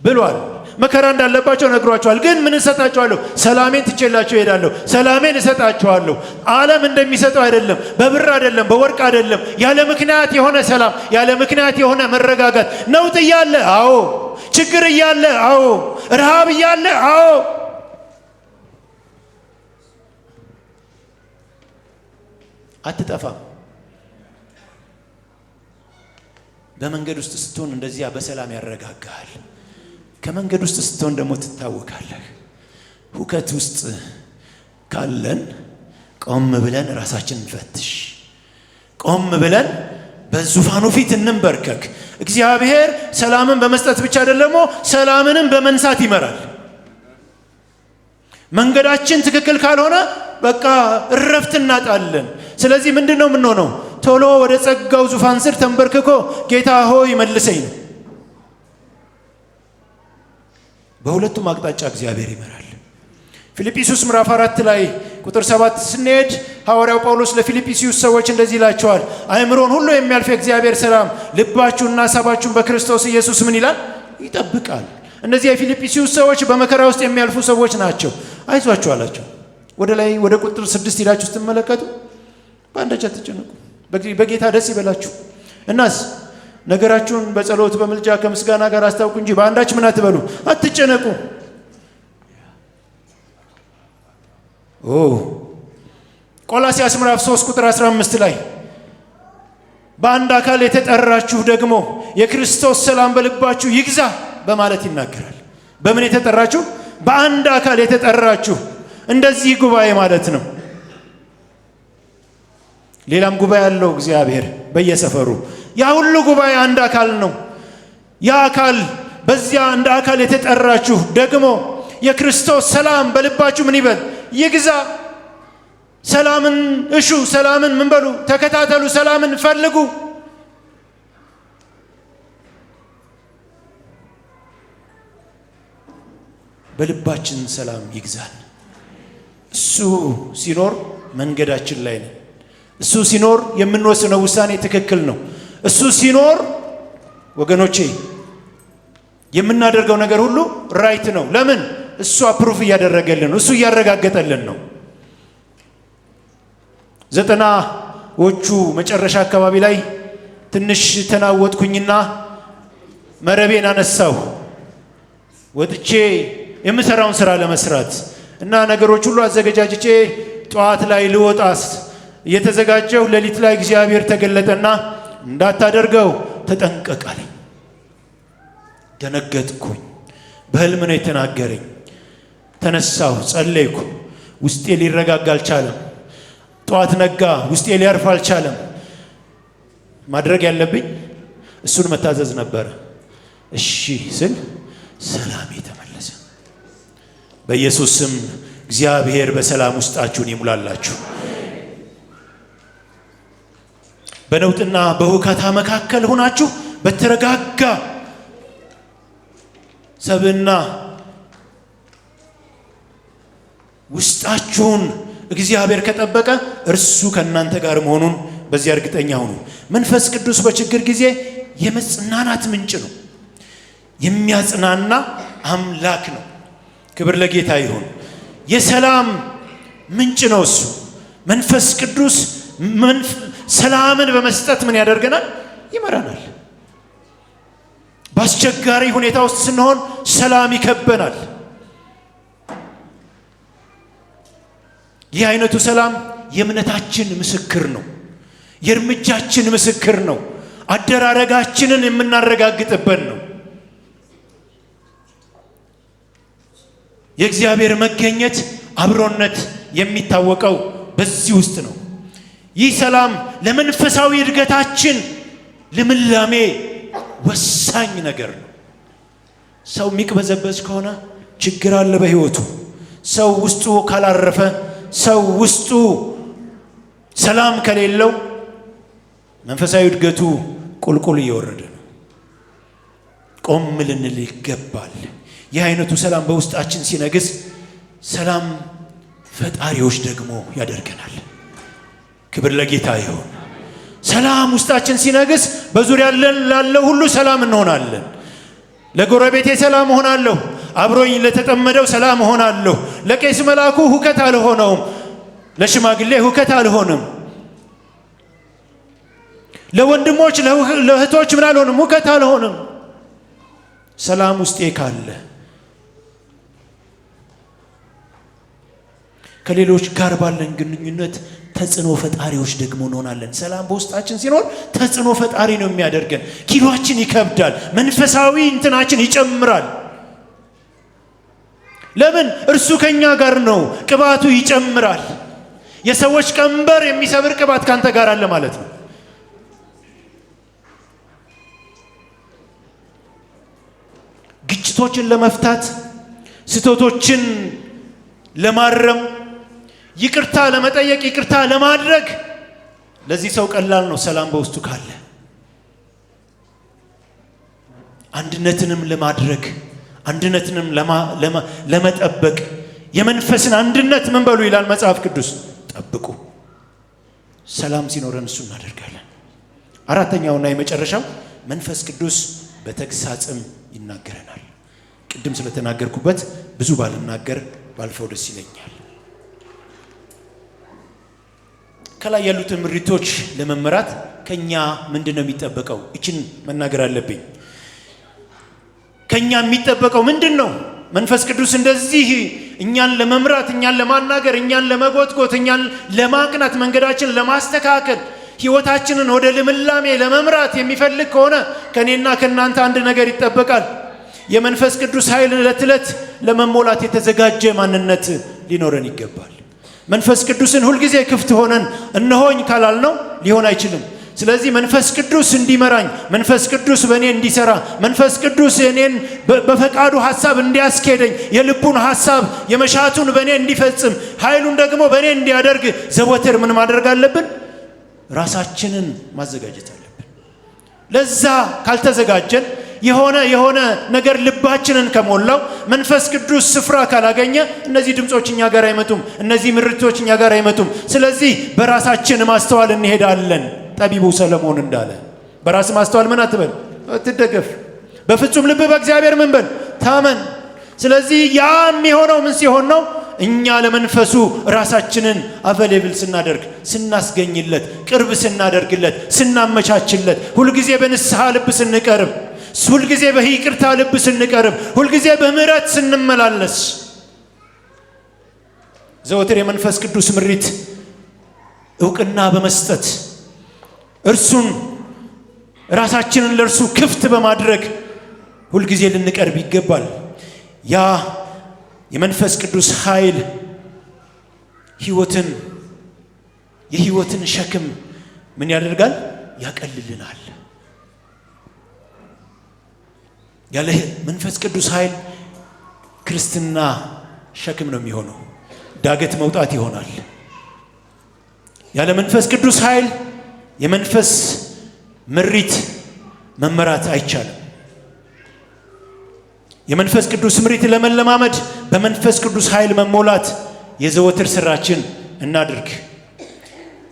ብሏል። መከራ እንዳለባቸው ነግሯቸዋል። ግን ምን እሰጣቸዋለሁ? ሰላሜን ትቼላቸው እሄዳለሁ። ሰላሜን እሰጣቸዋለሁ። ዓለም እንደሚሰጠው አይደለም፣ በብር አይደለም፣ በወርቅ አይደለም። ያለ ምክንያት የሆነ ሰላም፣ ያለ ምክንያት የሆነ መረጋጋት። ነውጥ እያለ አዎ፣ ችግር እያለ አዎ፣ ረሃብ እያለ አዎ፣ አትጠፋም። በመንገድ ውስጥ ስትሆን እንደዚያ በሰላም ያረጋጋል። ከመንገድ ውስጥ ስትሆን ደግሞ ትታወቃለህ። ሁከት ውስጥ ካለን ቆም ብለን ራሳችንን እንፈትሽ። ቆም ብለን በዙፋኑ ፊት እንንበርከክ። እግዚአብሔር ሰላምን በመስጠት ብቻ አይደለም፣ ሰላምንም በመንሳት ይመራል። መንገዳችን ትክክል ካልሆነ በቃ እረፍት እናጣለን። ስለዚህ ምንድነው የምንሆነው? ቶሎ ወደ ጸጋው ዙፋን ስር ተንበርክኮ ጌታ ሆይ መልሰኝ ነው። በሁለቱም አቅጣጫ እግዚአብሔር ይመራል። ፊልጵስዩስ ምዕራፍ 4 ላይ ቁጥር 7 ስንሄድ ሐዋርያው ጳውሎስ ለፊልጵስዩስ ሰዎች እንደዚህ ይላቸዋል። አእምሮን ሁሉ የሚያልፍ የእግዚአብሔር ሰላም ልባችሁንና ሐሳባችሁን በክርስቶስ ኢየሱስ ምን ይላል? ይጠብቃል። እነዚህ የፊልጵስዩስ ሰዎች በመከራ ውስጥ የሚያልፉ ሰዎች ናቸው። አይዟችሁ አላቸው። ወደ ላይ ወደ ቁጥር 6 ሄዳችሁ ስትመለከቱ በአንዳች አትጨነቁ፣ በጌታ ደስ ይበላችሁ። እናስ ነገራችሁን በጸሎት በምልጃ ከምስጋና ጋር አስታውቁ እንጂ በአንዳች ምን አትበሉ፣ አትጨነቁ። ቆላስይስ ምዕራፍ 3 ቁጥር 15 ላይ በአንድ አካል የተጠራችሁ ደግሞ የክርስቶስ ሰላም በልባችሁ ይግዛ በማለት ይናገራል። በምን የተጠራችሁ? በአንድ አካል የተጠራችሁ። እንደዚህ ጉባኤ ማለት ነው። ሌላም ጉባኤ ያለው እግዚአብሔር በየሰፈሩ ያ ሁሉ ጉባኤ አንድ አካል ነው። ያ አካል በዚያ እንደ አካል የተጠራችሁ ደግሞ የክርስቶስ ሰላም በልባችሁ ምን ይበል? ይግዛ። ሰላምን እሹ፣ ሰላምን ምን በሉ? ተከታተሉ፣ ሰላምን ፈልጉ። በልባችን ሰላም ይግዛል። እሱ ሲኖር መንገዳችን ላይ ነው። እሱ ሲኖር የምንወስነው ውሳኔ ትክክል ነው። እሱ ሲኖር ወገኖቼ የምናደርገው ነገር ሁሉ ራይት ነው። ለምን? እሱ አፕሩፍ እያደረገልን ነው። እሱ እያረጋገጠልን ነው። 90ዎቹ መጨረሻ አካባቢ ላይ ትንሽ ተናወጥኩኝና መረቤን አነሳው ወጥቼ የምሰራውን ስራ ለመስራት እና ነገሮች ሁሉ አዘገጃጅቼ ጠዋት ላይ ልወጣስ እየተዘጋጀው ሌሊት ላይ እግዚአብሔር ተገለጠና እንዳታደርገው ተጠንቀቅ አለኝ። ደነገጥኩኝ። በህልም ነው የተናገረኝ። ተነሳሁ፣ ጸለይኩ። ውስጤ ሊረጋጋ አልቻለም። ጠዋት ነጋ፣ ውስጤ ሊያርፍ አልቻለም። ማድረግ ያለብኝ እሱን መታዘዝ ነበረ። እሺ ስል ሰላም ተመለሰ። በኢየሱስ ስም እግዚአብሔር በሰላም ውስጣችሁን ይሙላላችሁ። በነውጥና በሁካታ መካከል ሆናችሁ በተረጋጋ ሰብና ውስጣችሁን እግዚአብሔር ከጠበቀ እርሱ ከእናንተ ጋር መሆኑን በዚያ እርግጠኛ ሁኑ። መንፈስ ቅዱስ በችግር ጊዜ የመጽናናት ምንጭ ነው። የሚያጽናና አምላክ ነው። ክብር ለጌታ ይሁን። የሰላም ምንጭ ነው እሱ። መንፈስ ቅዱስ ሰላምን በመስጠት ምን ያደርገናል? ይመራናል። በአስቸጋሪ ሁኔታ ውስጥ ስንሆን ሰላም ይከበናል። ይህ አይነቱ ሰላም የእምነታችን ምስክር ነው። የእርምጃችን ምስክር ነው። አደራረጋችንን የምናረጋግጥበት ነው። የእግዚአብሔር መገኘት፣ አብሮነት የሚታወቀው በዚህ ውስጥ ነው። ይህ ሰላም ለመንፈሳዊ እድገታችን ልምላሜ ወሳኝ ነገር ነው። ሰው የሚቅበዘበዝ ከሆነ ችግር አለ በሕይወቱ። ሰው ውስጡ ካላረፈ፣ ሰው ውስጡ ሰላም ከሌለው መንፈሳዊ እድገቱ ቁልቁል እየወረደ ነው። ቆም ልንል ይገባል። ይህ አይነቱ ሰላም በውስጣችን ሲነግስ ሰላም ፈጣሪዎች ደግሞ ያደርገናል። ክብር ለጌታ ይሁን። ሰላም ውስጣችን ሲነግስ በዙሪያ ላለው ሁሉ ሰላም እንሆናለን። ለጎረቤቴ ሰላም እሆናለሁ። አብሮኝ ለተጠመደው ሰላም እሆናለሁ። ለቄስ መልአኩ ሁከት አልሆነውም። ለሽማግሌ ሁከት አልሆንም። ለወንድሞች ለእህቶች ምን አልሆንም? ሁከት አልሆንም። ሰላም ውስጤ ካለ ከሌሎች ጋር ባለን ግንኙነት ተጽዕኖ ፈጣሪዎች ደግሞ እንሆናለን። ሰላም በውስጣችን ሲኖር ተጽዕኖ ፈጣሪ ነው የሚያደርገን። ኪሎአችን ይከብዳል። መንፈሳዊ እንትናችን ይጨምራል። ለምን? እርሱ ከኛ ጋር ነው። ቅባቱ ይጨምራል። የሰዎች ቀንበር የሚሰብር ቅባት ካንተ ጋር አለ ማለት ነው። ግጭቶችን ለመፍታት፣ ስህተቶችን ለማረም፣ ይቅርታ ለመጠየቅ፣ ይቅርታ ለማድረግ ለዚህ ሰው ቀላል ነው ሰላም በውስጡ ካለ። አንድነትንም ለማድረግ፣ አንድነትንም ለመጠበቅ፣ የመንፈስን አንድነት ምን በሉ ይላል መጽሐፍ ቅዱስ? ጠብቁ። ሰላም ሲኖረን እሱ እናደርጋለን። አራተኛውና የመጨረሻው መንፈስ ቅዱስ በተግሳጽም ይናገረናል። ቅድም ስለተናገርኩበት ብዙ ባልናገር ባልፈው ደስ ይለኛል። ከላይ ያሉትን ምሪቶች ለመመራት ከኛ ምንድነው የሚጠበቀው? እቺን መናገር አለብኝ። ከኛ የሚጠበቀው ምንድነው? መንፈስ ቅዱስ እንደዚህ እኛን ለመምራት፣ እኛን ለማናገር፣ እኛን ለመጎትጎት፣ እኛን ለማቅናት፣ መንገዳችንን ለማስተካከል፣ ሕይወታችንን ወደ ልምላሜ ለመምራት የሚፈልግ ከሆነ ከኔና ከናንተ አንድ ነገር ይጠበቃል። የመንፈስ ቅዱስ ኃይል ዕለት ለመሞላት የተዘጋጀ ማንነት ሊኖረን ይገባል። መንፈስ ቅዱስን ሁል ጊዜ ክፍት ሆነን እነሆኝ ካላልነው ሊሆን አይችልም። ስለዚህ መንፈስ ቅዱስ እንዲመራኝ፣ መንፈስ ቅዱስ በእኔ እንዲሰራ፣ መንፈስ ቅዱስ እኔን በፈቃዱ ሐሳብ እንዲያስኬደኝ፣ የልቡን ሐሳብ የመሻቱን በእኔ እንዲፈጽም፣ ኃይሉን ደግሞ በእኔ እንዲያደርግ ዘወትር ምን ማድረግ አለብን? ራሳችንን ማዘጋጀት አለብን። ለዛ ካልተዘጋጀን የሆነ ነገር ልባችንን ከሞላው መንፈስ ቅዱስ ስፍራ ካላገኘ እነዚህ ድምጾች እኛ ጋር አይመጡም። እነዚህ ምርቶች እኛ ጋር አይመጡም። ስለዚህ በራሳችን ማስተዋል እንሄዳለን። ጠቢቡ ሰለሞን እንዳለ በራስ ማስተዋል ምን አትበል፣ አትደገፍ። በፍጹም ልብ በእግዚአብሔር ምን በል፣ ታመን። ስለዚህ ያ የሚሆነው ምን ሲሆን ነው? እኛ ለመንፈሱ ራሳችንን አቬሌብል ስናደርግ፣ ስናስገኝለት፣ ቅርብ ስናደርግለት፣ ስናመቻችለት፣ ሁልጊዜ በንስሐ ልብ ስንቀርብ፣ ሁልጊዜ በይቅርታ ልብ ስንቀርብ፣ ሁልጊዜ በምህረት ስንመላለስ፣ ዘወትር የመንፈስ ቅዱስ ምሪት እውቅና በመስጠት እርሱን ራሳችንን ለእርሱ ክፍት በማድረግ ሁልጊዜ ልንቀርብ ይገባል። ያ የመንፈስ ቅዱስ ኃይል የህይወትን ሸክም ምን ያደርጋል? ያቀልልናል። ያለ መንፈስ ቅዱስ ኃይል ክርስትና ሸክም ነው የሚሆነው፣ ዳገት መውጣት ይሆናል። ያለ መንፈስ ቅዱስ ኃይል የመንፈስ ምሪት መመራት አይቻልም። የመንፈስ ቅዱስ ምሪት ለመለማመድ በመንፈስ ቅዱስ ኃይል መሞላት የዘወትር ስራችን እናድርግ።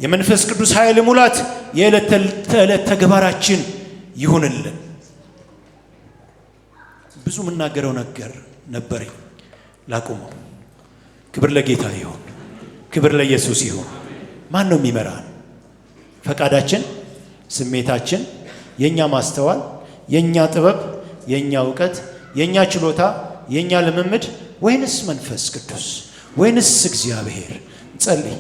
የመንፈስ ቅዱስ ኃይል ሙላት የዕለት ተዕለት ተግባራችን ይሁንልን። ብዙ የምናገረው ነገር ነበረኝ፣ ላቁመው። ክብር ለጌታ ይሁን፣ ክብር ለኢየሱስ ይሁን። ማን ነው የሚመራን? ፈቃዳችን፣ ስሜታችን፣ የኛ ማስተዋል፣ የኛ ጥበብ፣ የኛ ዕውቀት፣ የኛ ችሎታ፣ የኛ ልምምድ ወይንስ መንፈስ ቅዱስ ወይንስ እግዚአብሔር? ጸልይ።